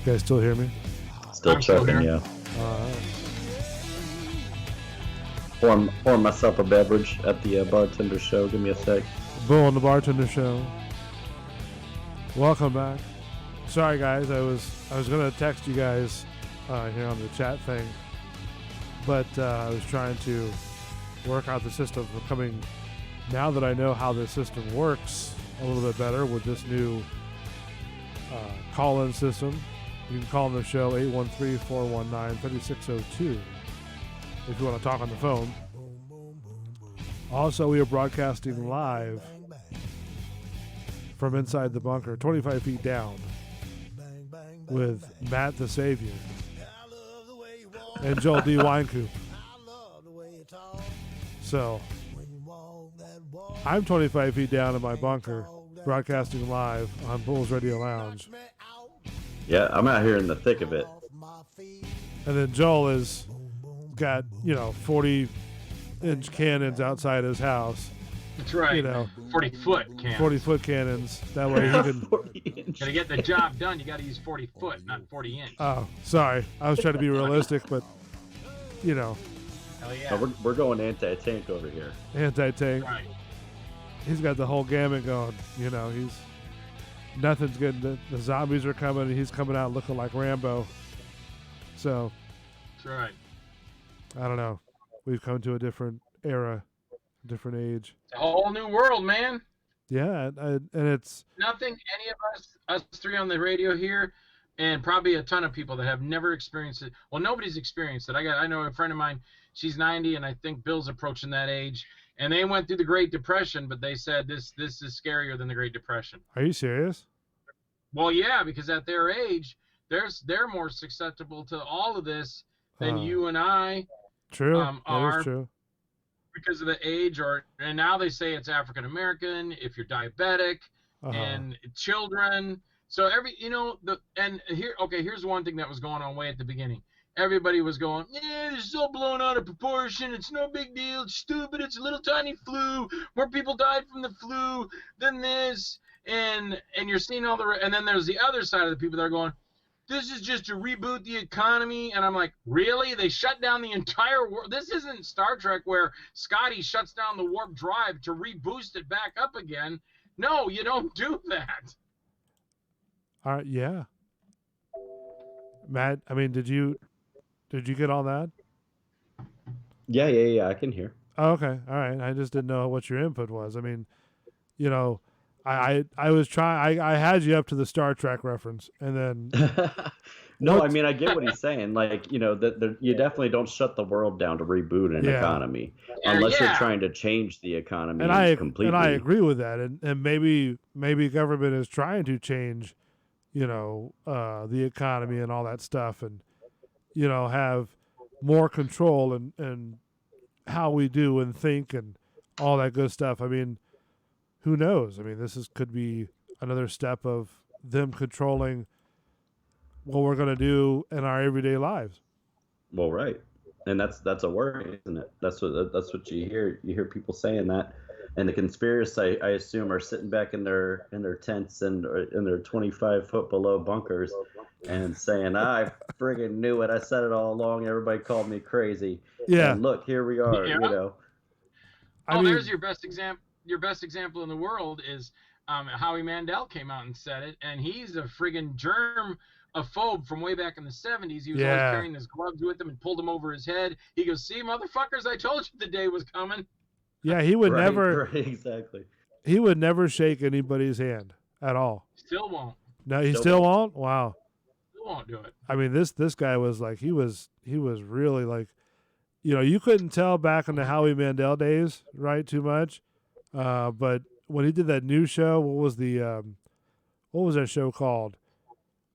You guys still hear me? Still checking, yeah. Pour myself a beverage at the Bartender show. Give me a sec. Bull on the Bartender show. Welcome back. Sorry guys, I was gonna text you guys here on the chat thing, but I was trying to work out the system for coming. Now that I know how this system works a little bit better with this new call-in system, you can call in the show 813-419-3602 if you want to talk on the phone. Also, we are broadcasting live from inside the bunker, 25 feet down, with Matt the Savior and Joel D. Winecoop. So, I'm 25 feet down in my bunker, broadcasting live on Bulls Radio Lounge. Yeah, I'm out here in the thick of it. And then Joel is got, 40-inch cannons outside his house. That's right. 40-foot cannons. 40-foot cannons. That way he can... To get the job done, you got to use 40 foot, not 40 inch. Oh, sorry. I was trying to be realistic, but, Hell yeah. No, we're going anti-tank over here. Anti-tank. Right. He's got the whole gamut going. He's... Nothing's good. The zombies are coming, and he's coming out looking like Rambo. So... That's right. I don't know. We've come to a different era, different age. It's a whole new world, man. Yeah, and it's... Nothing any of us three on the radio here, and probably a ton of people that have never experienced it. Well, nobody's experienced it. I know a friend of mine, she's 90, and I think Bill's approaching that age, and they went through the Great Depression, but they said this is scarier than the Great Depression. Are you serious? Well, yeah, because at their age, they're more susceptible to all of this than you and I true. Are. That is true. Because of the age, and now they say it's African American, if you're diabetic, and children. So here's one thing that was going on way at the beginning. Everybody was going, this is all blown out of proportion. It's no big deal. It's stupid. It's a little tiny flu. More people died from the flu than this. And you're seeing and then there's the other side of the people that are going, this is just to reboot the economy. And I'm like, really? They shut down the entire world? This isn't Star Trek where Scotty shuts down the warp drive to reboost it back up again. No, you don't do that. All right, yeah. Matt, I mean, did you get all that? Yeah, I can hear. Oh, okay, all right. I just didn't know what your input was. I mean, I was trying. I had you up to the Star Trek reference, and then. No, I mean I get what he's saying. Like you definitely don't shut the world down to reboot an economy unless you're trying to change the economy completely. And I agree with that. And maybe government is trying to change, the economy and all that stuff, and have more control and how we do and think and all that good stuff. I mean. Who knows? I mean, could be another step of them controlling what we're going to do in our everyday lives. Well, right, and that's a worry, isn't it? That's what you hear. You hear people saying that, and the conspiracists, I assume, are sitting back in their tents and in their 25-foot below bunkers, and saying, "I friggin' knew it. I said it all along. Everybody called me crazy. Yeah, and look, here we are. Yeah. I mean, there's your best example. Your best example in the world is Howie Mandel came out and said it, and he's a friggin' germ-phobe from way back in the 70s. He was always carrying his gloves with him and pulled them over his head. He goes, see, motherfuckers, I told you the day was coming. Yeah, he would never. Right, exactly. He would never shake anybody's hand at all. Still won't. No, he still won't? Wow. Still won't do it. I mean, this guy was like, he was really like, you couldn't tell back in the Howie Mandel days, right, too much. But when he did that new show, what was that show called?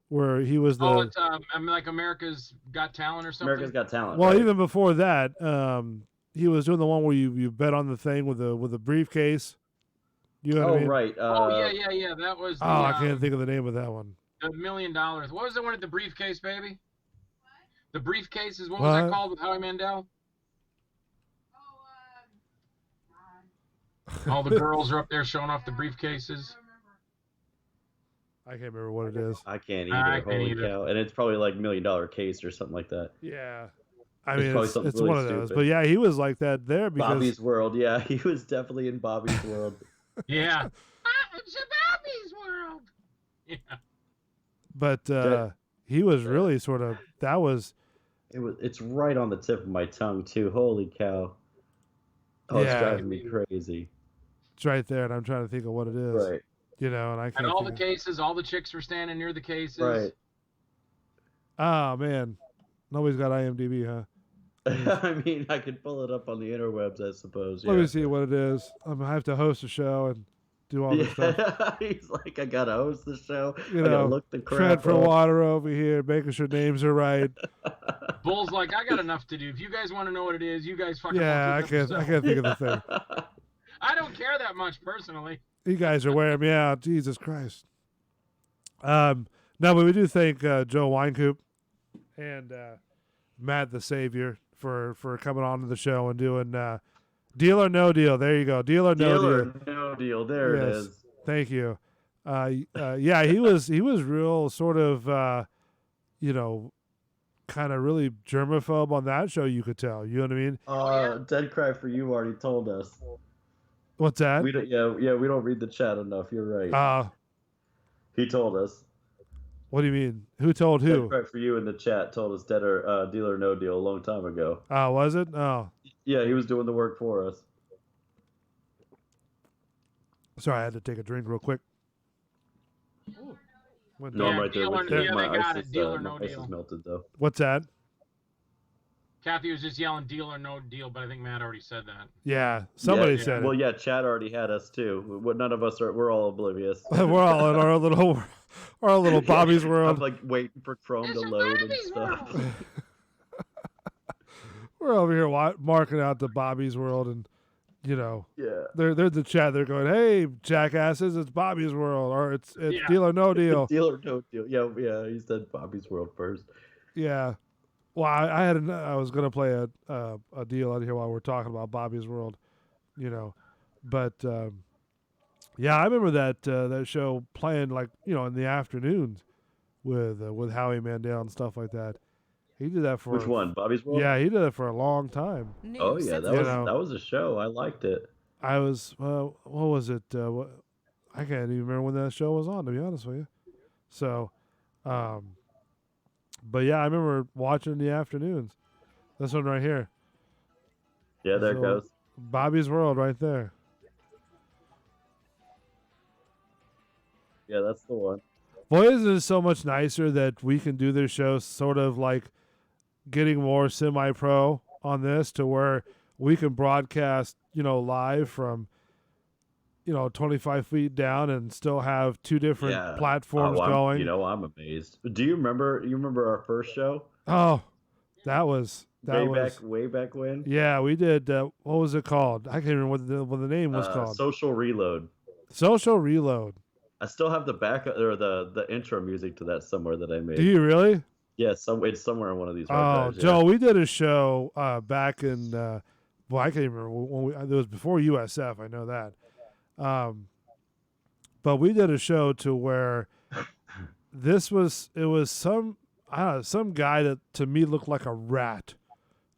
Where he was it's like America's Got Talent or something. America's Got Talent. Well, right. even before that, he was doing the one where you bet on the thing with the briefcase. You know what I mean? Right. Yeah. That was. I can't think of the name of that one. $1 million. What was the one at the briefcase, baby? What? The briefcase is what was that called with Howie Mandel? All the girls are up there showing off the briefcases. I can't remember what it is. I can't either. Holy cow! And it's probably like $1 million case or something like that. Yeah. I mean, it's really one of those. But yeah, he was like that there because Bobby's World. Yeah, he was definitely in Bobby's World. Yeah. It's a Bobby's World. Yeah. But he was really sort of It's right on the tip of my tongue too. Holy cow! Oh, it's driving me crazy. It's right there, and I'm trying to think of what it is. Right. You know, and I can't. And all the cases, all the chicks were standing near the cases. Right. Oh man, nobody's got IMDb, huh? I mean, I could pull it up on the interwebs, I suppose. Let me see what it is. I'm gonna have to host a show and do all this stuff. He's like, I gotta host the show. You I know, gotta look the crap transfer up. water over here, making sure names are right. Bull's like, I got enough to do. If you guys want to know what it is, you guys fucking. Yeah, I can't think of the thing. I don't care that much personally. You guys are wearing me out. Jesus Christ. No, but we do thank Joe Winecoop and Matt the Savior for coming on to the show and doing Deal or No Deal. There you go. Deal or No Deal. Deal or No Deal. There it is. Thank you. Yeah, he was real sort of kind of really germaphobe on that show, you could tell. You know what I mean? Dead Cry for You already told us. What's that? We don't, we don't read the chat enough. You're right. He told us. What do you mean? Who told who? Dead Cry for You in the chat told us Deal or No Deal a long time ago. Oh, was it? Oh. Yeah, he was doing the work for us. Sorry, I had to take a drink real quick. No, I'm right there with you. My ice is melted, though. What's that? Kathy was just yelling deal or no deal, but I think Matt already said that. Yeah, somebody said it. Well, yeah, Chad already had us, too. None of us we're all oblivious. We're all in our little Bobby's World. I'm like waiting for Chrome to load and stuff. We're over here marking out the Bobby's World, and they're the chat. They're going, "Hey, jackasses, it's Bobby's World, or it's Deal or No Deal." Deal or No Deal. Yeah. He said Bobby's World first. Yeah. Well, I was gonna play a deal out here while we're talking about Bobby's World, but yeah, I remember that show playing like in the afternoons with Howie Mandel and stuff like that. He did that for which one? Bobby's World? Yeah, he did it for a long time. Oh yeah, that was a show. I liked it. I was what was it? I can't even remember when that show was on, to be honest with you. So, but yeah, I remember watching in the afternoons. This one right here. Yeah, there it goes. Bobby's World right there. Yeah, that's the one. Boy, isn't it so much nicer that we can do this show sort of like getting more semi-pro on this to where we can broadcast, live from, 25 feet down and still have two different platforms going. I'm amazed. Do you remember our first show? Oh, that was way back when. Yeah, we did. What was it called? I can't remember what the name was called. Social Reload. Social Reload. I still have the back or the intro music to that somewhere that I made. Do you really? Yeah, it's somewhere on one of these. Drives, Joe, we did a show back in. I can't even remember it was before USF. I know that. But we did a show to where it was some guy that to me looked like a rat.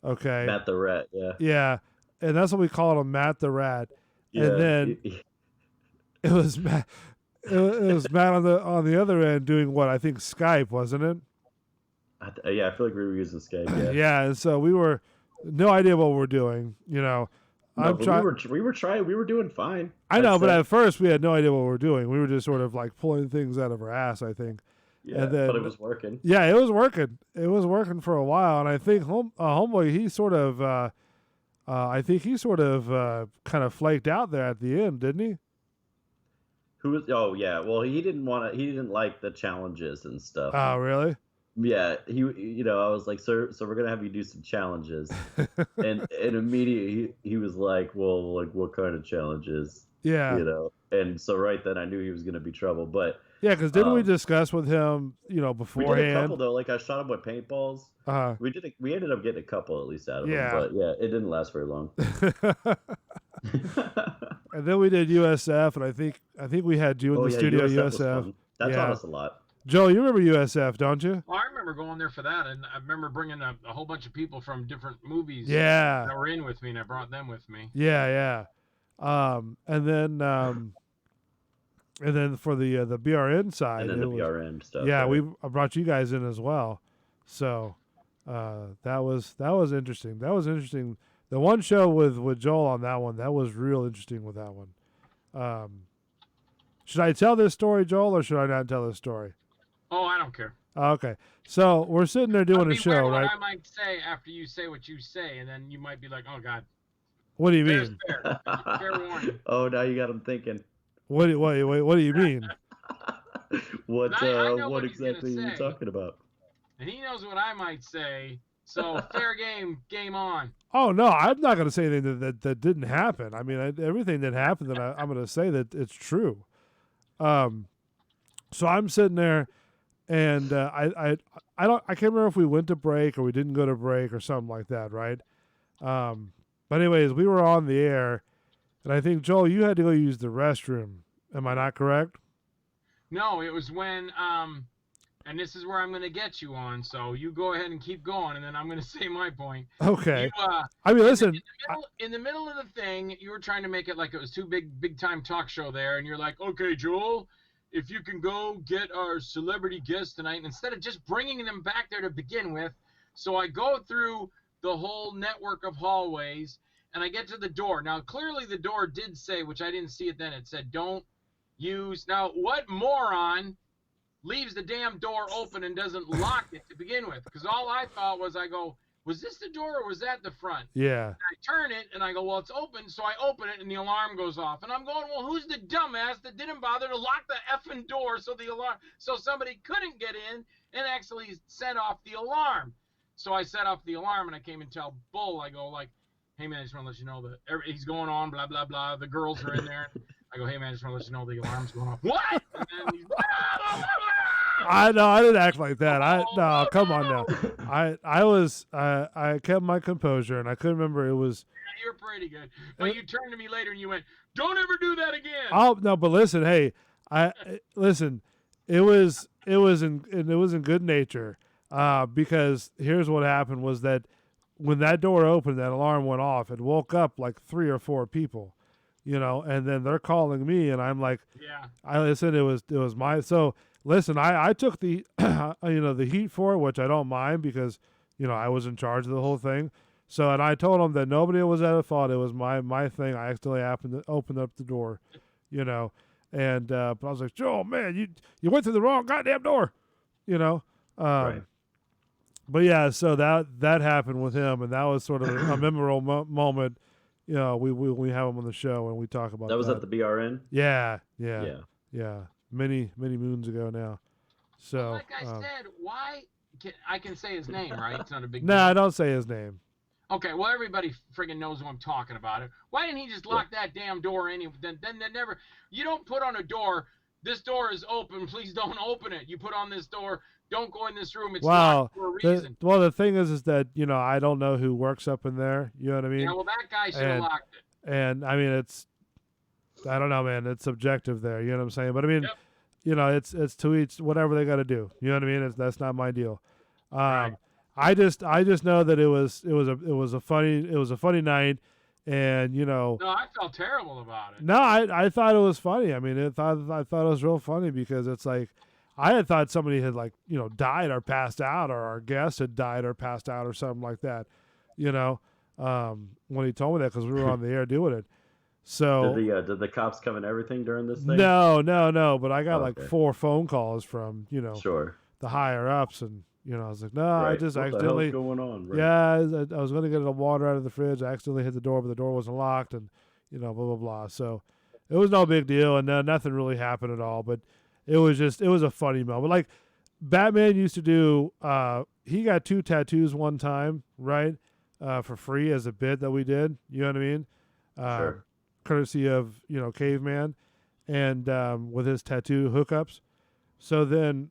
Okay. Matt the Rat. Yeah. Yeah, and that's what we called him, Matt the Rat. Yeah. And then it was Matt. It was Matt on the other end doing what I think Skype, wasn't it? Yeah, I feel like we were using Skype. Yeah. Yeah, and so we were no idea what we're doing. We were trying. We were doing fine. I know, but at first we had no idea what we were doing. We were just sort of like pulling things out of our ass, I think. Yeah, and then, but it was working. Yeah, it was working. It was working for a while, and I think Homeboy, he sort of, kind of flaked out there at the end, didn't he? Who was? Oh yeah. Well, he didn't like the challenges and stuff. Oh really? Yeah. I was like, so we're gonna have you do some challenges, and immediately he was like, well, like what kind of challenges? Yeah. And so right then I knew he was gonna be trouble, but. Yeah, because didn't we discuss with him, beforehand? We did a couple though. Like I shot him with paintballs. We ended up getting a couple at least out of him, but yeah, it didn't last very long. And then we did USF, and I think we had you in the studio USF. That taught us a lot. Joe, you remember USF, don't you? Well, I remember going there for that, and I remember bringing a whole bunch of people from different movies that were in with me, and I brought them with me. Yeah. And then for the BRN side, and then the BRN stuff. Yeah, right? I brought you guys in as well. So that was interesting. That was interesting. The one show with Joel on that one, that was real interesting with that one. Should I tell this story, Joel, or should I not tell this story? Oh, I don't care. Okay. So we're sitting there doing a show, right? What I might say after you say what you say, and then you might be like, "Oh God." What do you mean? Fair warning. Oh, now you got him thinking. What do you mean? What what exactly are you talking about? And he knows what I might say. So fair game on. Oh no, I'm not going to say anything that didn't happen. I mean, everything that happened, that I'm going to say that it's true. So I'm sitting there, and I can't remember if we went to break or we didn't go to break or something like that, right? But anyways, we were on the air, and I think, Joel, you had to go use the restroom. Am I not correct? No, it was when and this is where I'm going to get you on. So you go ahead and keep going, and then I'm going to say my point. Okay. I mean, listen. In the middle of the thing, you were trying to make it like it was too big time talk show there, and you're like, okay, Joel, if you can go get our celebrity guest tonight, and instead of just bringing them back there to begin with, so I go through the whole network of hallways, and I get to the door. Now, clearly the door did say, which I didn't see it then, it said, don't use. Now, what moron leaves the damn door open and doesn't lock it to begin with? Because all I thought was, I go, was this the door or was that the front? Yeah. And I turn it, and I go, well, it's open, so I open it, and the alarm goes off. And I'm going, well, who's the dumbass that didn't bother to lock the effing door so somebody couldn't get in and actually set off the alarm? So I set off the alarm, and I came and tell Bull, I go, like, hey, man, I just want to let you know that he's going on, blah, blah, blah. The girls are in there. I go, hey, man, I just want to let you know the alarm's going off. What? And then he's I know, I didn't act like that. No, come on now. I kept my composure, and I couldn't remember it was. Yeah, you're pretty good. But you turned to me later, and you went, don't ever do that again. Oh, no, but listen, hey, listen, it was in good nature, because here's what happened was that when that door opened, that alarm went off. It woke up like 3 or 4 people, and then they're calling me, and I'm like, yeah. I listened. It was my so. Listen, I took the the heat for it, which I don't mind because I was in charge of the whole thing. So, and I told them that nobody was at fault. It was my thing. I accidentally happened to open up the door, and but I was like, Joe, man, you went through the wrong goddamn door, Right. But yeah, so that happened with him, and that was sort of a memorable moment. We have him on the show and we talk about that. Was at the BRN. Yeah. Many moons ago now. So, like I said, why? I can say his name, right? It's not a big. No, I don't say his name. Okay, well, everybody friggin' knows who I'm talking about. Why didn't he just lock that damn door anyway? Then they never. You don't put on a door. This door is open. Please don't open it. You put on this door. Don't go in this room. It's locked for a reason. The thing is that I don't know who works up in there. You know what I mean? Yeah. Well, that guy should have locked it. And I mean, I don't know, man. It's subjective there. You know what I'm saying? But I mean, it's to each whatever they got to do. You know what I mean? That's not my deal. Right. I just know that it was a funny night, and No, I felt terrible about it. No, I thought it was funny. I mean, I thought it was real funny because it's like I had thought somebody had died or passed out, or our guest had died or passed out or something like that. When he told me that because we were on the air doing it. So did the cops come and everything during this thing? No. But I got 4 phone calls from sure, the higher ups, and I was like, no, right. I just what accidentally. The hell's going on? Right. Yeah, I was going to get the water out of the fridge. I accidentally hit the door, but the door wasn't locked, and blah blah blah. So it was no big deal, and nothing really happened at all. But it was a funny moment. Like Batman used to do. He got 2 tattoos one time, right, for free as a bit that we did. You know what I mean? Sure. Courtesy of Caveman, and with his tattoo hookups. So then,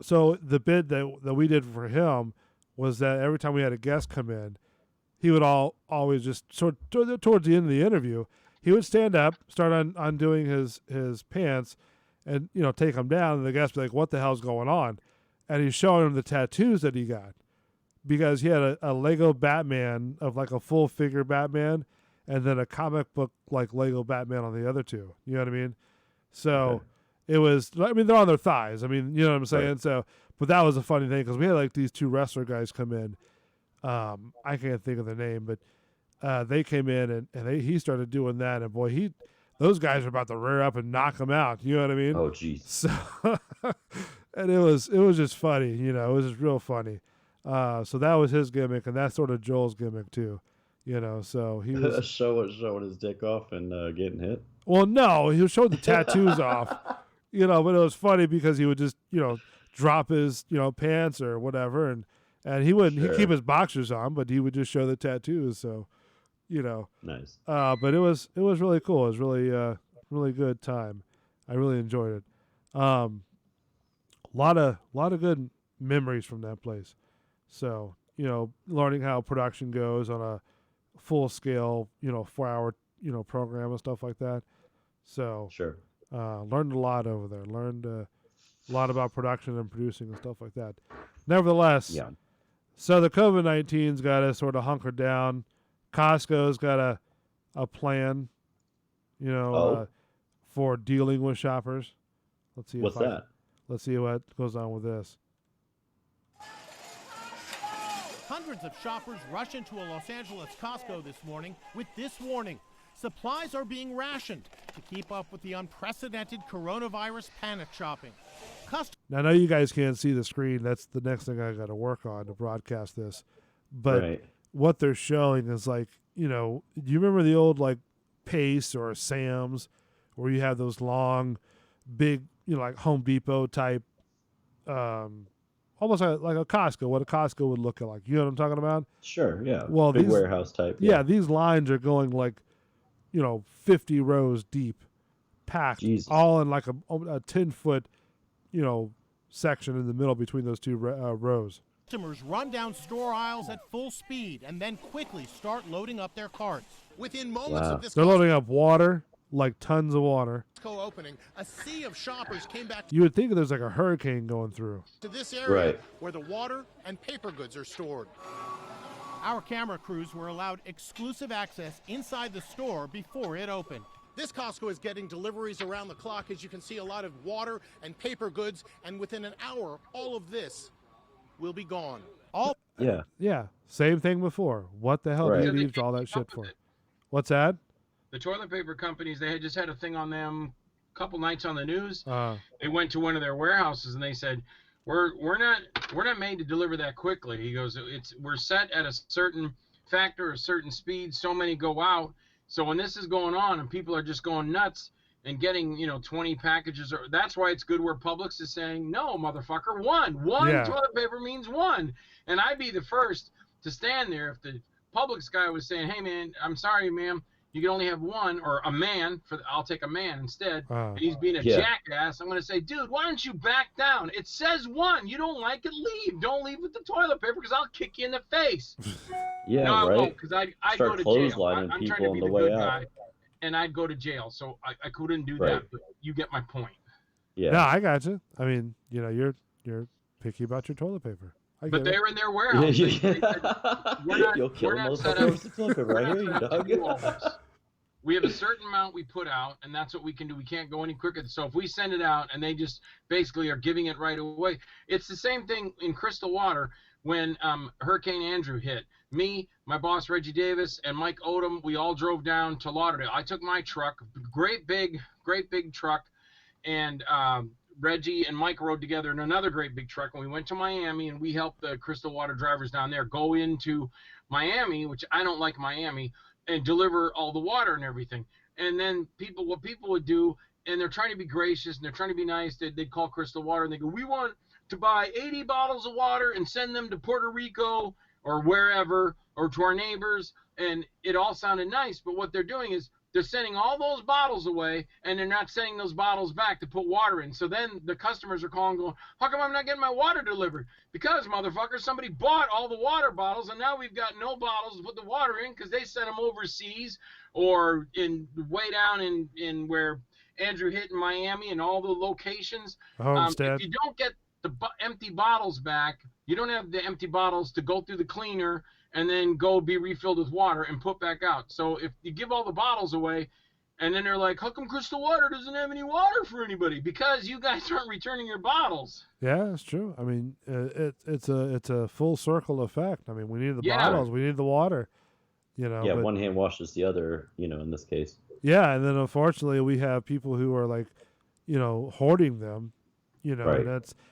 so the bid that we did for him was that every time we had a guest come in, he would always just towards the end of the interview, he would stand up, start undoing his pants, and take him down, and the guys be like, "What the hell's going on?" And he's showing him the tattoos that he got, because he had a Lego Batman of like a full figure Batman, and then a comic book like Lego Batman on the other two. You know what I mean? So it was. I mean, they're on their thighs. I mean, you know what I'm saying? Right. So, but that was a funny thing because we had like these two wrestler guys come in. I can't think of the name, but they came in and he started doing that, and boy, those guys were about to rear up and knock him out. You know what I mean? Oh, geez. So, and it was just funny. It was just real funny. So that was his gimmick, and that's sort of Joel's gimmick too. So he was showing his dick off and getting hit. Well, no, he was showing the tattoos off. But it was funny because he would just drop his pants or whatever, and he wouldn't he'd keep his boxers on, but he would just show the tattoos. So, nice. But it was really cool. It was really good time. I really enjoyed it. Lot of good memories from that place. So, learning how production goes on a full scale, 4-hour, program and stuff like that. So sure. Learned a lot over there. Learned a lot about production and producing and stuff like that. Nevertheless, yeah. So the COVID-19's got us sort of hunkered down. Costco's got a plan, for dealing with shoppers. Let's see. What's that? Let's see what goes on with this. Hundreds of shoppers rush into a Los Angeles Costco this morning with this warning. Supplies are being rationed to keep up with the unprecedented coronavirus panic shopping. Now, I know you guys can't see the screen. That's the next thing I got to work on to broadcast this. But what they're showing is like, do you remember the old like Pace or Sam's where you have those long, big, like Home Depot type, almost like a Costco, what a Costco would look like. You know what I'm talking about? Sure, yeah. Well, big warehouse type. Yeah, these lines are going like, 50 rows deep, packed, Jesus. All in like a 10-foot, section in the middle between those two rows. Customers run down store aisles at full speed and then quickly start loading up their carts. Within moments of this, they're loading up water, like tons of water. Opening, a sea of shoppers came back. You would think there's like a hurricane going through to this area where the water and paper goods are stored. Our camera crews were allowed exclusive access inside the store before it opened. This Costco is getting deliveries around the clock. As you can see, a lot of water and paper goods, and within an hour, all of this will be gone. Yeah. Same thing before. What the hell do you need all that shit for? What's that? The toilet paper companies, they had just had a thing on them a couple nights on the news. They went to one of their warehouses and they said, "We're not made to deliver that quickly." He goes, "We're set at a certain factor, a certain speed. So many go out. So when this is going on and people are just going nuts and getting 20 packages, that's why it's good where Publix is saying, no, motherfucker, one toilet paper means one." And I'd be the first to stand there if the Publix guy was saying, "Hey man, I'm sorry, ma'am, you can only have one," or a man, I'll take a man instead, and he's being a jackass. I'm going to say, "Dude, why don't you back down? It says one. You don't like it, leave. Don't leave with the toilet paper because I'll kick you in the face." Yeah, no, I right. won't, because I'd go to jail. I'm trying to be the way good out. guy, and I'd go to jail. So I couldn't do that, but you get my point. Yeah. No, I got you. I mean, you're picky about your toilet paper. But they're in their warehouse. They said, You'll kill we're not set motherfucker with the toilet paper right here, you dog. We have a certain amount we put out, and that's what we can do. We can't go any quicker. So if we send it out and they just basically are giving it right away, it's the same thing in Crystal Water when Hurricane Andrew hit. Me, my boss Reggie Davis, and Mike Odom, we all drove down to Lauderdale. I took my truck, great big truck, and Reggie and Mike rode together in another great big truck, and we went to Miami, and we helped the Crystal Water drivers down there go into Miami, which I don't like Miami, and deliver all the water and everything. And then what people would do, and they're trying to be gracious and they're trying to be nice, they'd call Crystal Water and they go, "We want to buy 80 bottles of water and send them to Puerto Rico or wherever, or to our neighbors." And it all sounded nice, but what they're doing is they're sending all those bottles away, and they're not sending those bottles back to put water in. So then the customers are calling going, "How come I'm not getting my water delivered?" Because, motherfucker, somebody bought all the water bottles, and now we've got no bottles to put the water in because they sent them overseas or way down in where Andrew hit in Miami and all the locations. Homestead. If you don't get the empty bottles back, you don't have the empty bottles to go through the cleaner and then go be refilled with water and put back out. So if you give all the bottles away, and then they're like, how come Crystal Water doesn't have any water for anybody? Because you guys aren't returning your bottles. Yeah, it's true. I mean, it's a full circle effect. I mean, we need the bottles, we need the water. You know. Yeah, but, one hand washes the other. You know, in this case. Yeah, and then unfortunately we have people who are like, you know, hoarding them. You know, right.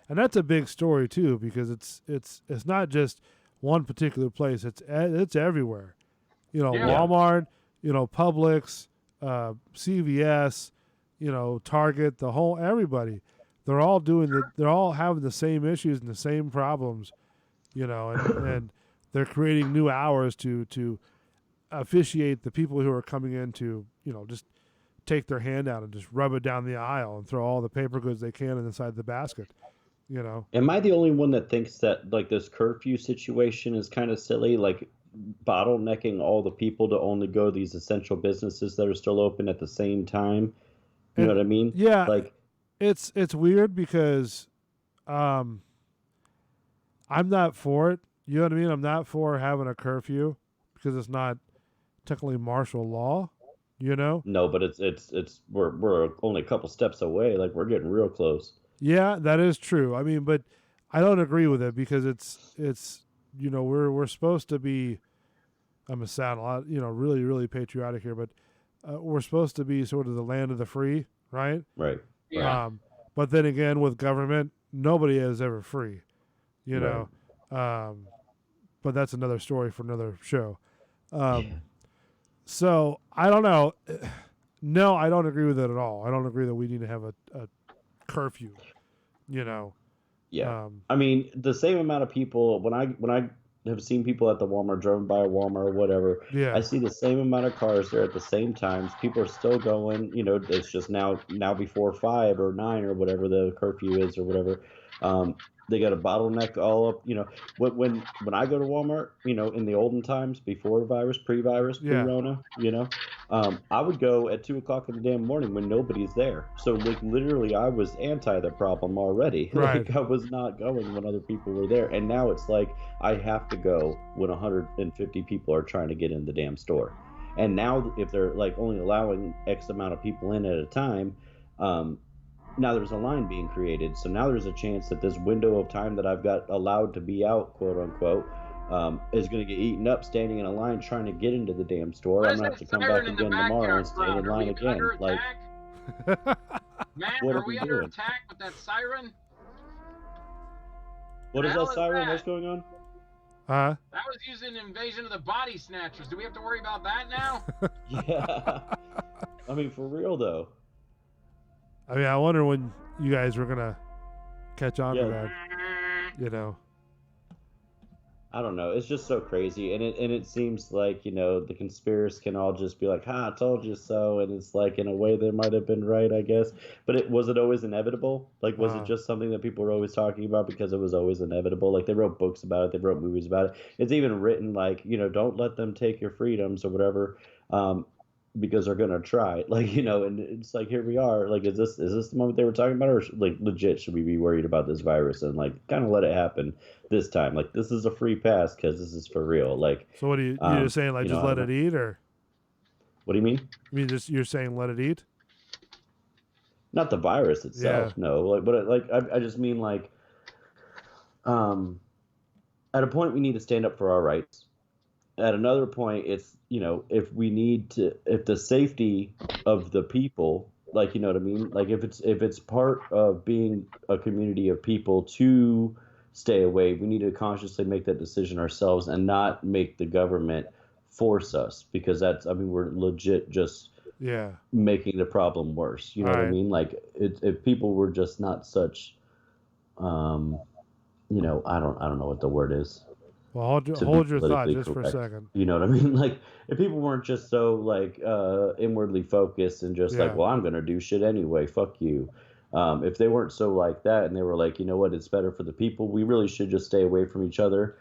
and that's a big story too, because it's not just one particular place. It's everywhere. You know, Walmart. You know, Publix. CVS, you know, Target, everybody, they're all they're all having the same issues and the same problems, you know, and they're creating new hours to officiate the people who are coming in to, you know, just take their hand out and just rub it down the aisle and throw all the paper goods they can inside the basket, you know. Am I the only one that thinks that like this curfew situation is kind of silly? Like, bottlenecking all the people to only go to these essential businesses that are still open at the same time. You know what I mean? Yeah. Like, it's weird because I'm not for it. You know what I mean? I'm not for having a curfew because it's not technically martial law, you know? No, but it's we're only a couple steps away. Like, we're getting real close. Yeah, that is true. I mean, but I don't agree with it because it's you know, we're supposed to be, I'm going to sound a lot, you know, really, really patriotic here, but we're supposed to be sort of the land of the free, right? Right. Yeah. But then again, with government, nobody is ever free, you know. But that's another story for another show. So I don't know. No, I don't agree with it at all. I don't agree that we need to have a curfew, you know. Yeah. I mean, the same amount of people, when I have seen people at the Walmart, driven by a Walmart or whatever, I see the same amount of cars there at the same times. People are still going, you know, it's just now before 5 or 9 or whatever the curfew is or whatever. They got a bottleneck all up, you know. When I go to Walmart, you know, in the olden times, before virus, pre-virus, pre-Rona, you know, I would go at 2 o'clock in the damn morning when nobody's there. So like literally, I was anti the problem already. Right. Like I was not going when other people were there, and now it's like I have to go when 150 people are trying to get in the damn store. And now if they're like only allowing X amount of people in at a time, now there's a line being created. So now there's a chance that this window of time that I've got allowed to be out, quote unquote, is going to get eaten up standing in a line trying to get into the damn store. I'm going to have to come back again tomorrow and stand in line again. Like, Matt, what are we under attack with that siren? What is that siren? What's going on? Huh? That was using Invasion of the Body Snatchers. Do we have to worry about that now? Yeah. I mean, for real though. I mean, I wonder when you guys were gonna catch on to that. You know. I don't know. It's just so crazy, and it seems like, you know, the conspirators can all just be like, "Ha, I told you so," and it's like in a way they might have been right, I guess. But was it always inevitable? Like, was it just something that people were always talking about because it was always inevitable? Like, they wrote books about it, they wrote movies about it. It's even written like, you know, don't let them take your freedoms or whatever. Because they're gonna try, like, you know, and it's like, here we are. Like, is this the moment they were talking about, or like legit should we be worried about this virus and like kind of let it happen this time? Like, this is a free pass because this is for real. Like, so what are you you're just saying, like, just let it eat, or what do you mean? I mean, just you're saying let it eat? Not the virus itself, no. Like, but like I just mean like, at a point we need to stand up for our rights. At another point, it's, you know, if the safety of the people, like, you know what I mean? Like, if it's part of being a community of people to stay away, we need to consciously make that decision ourselves and not make the government force us, because that's, I mean, we're legit just making the problem worse. You know what I mean? Like, if people were just not such, you know, I don't know what the word is. Well, hold your thought just for a second. You know what I mean? Like, if people weren't just so like inwardly focused and just like, well, I'm gonna do shit anyway, fuck you. If they weren't so like that, and they were like, you know what, it's better for the people, we really should just stay away from each other.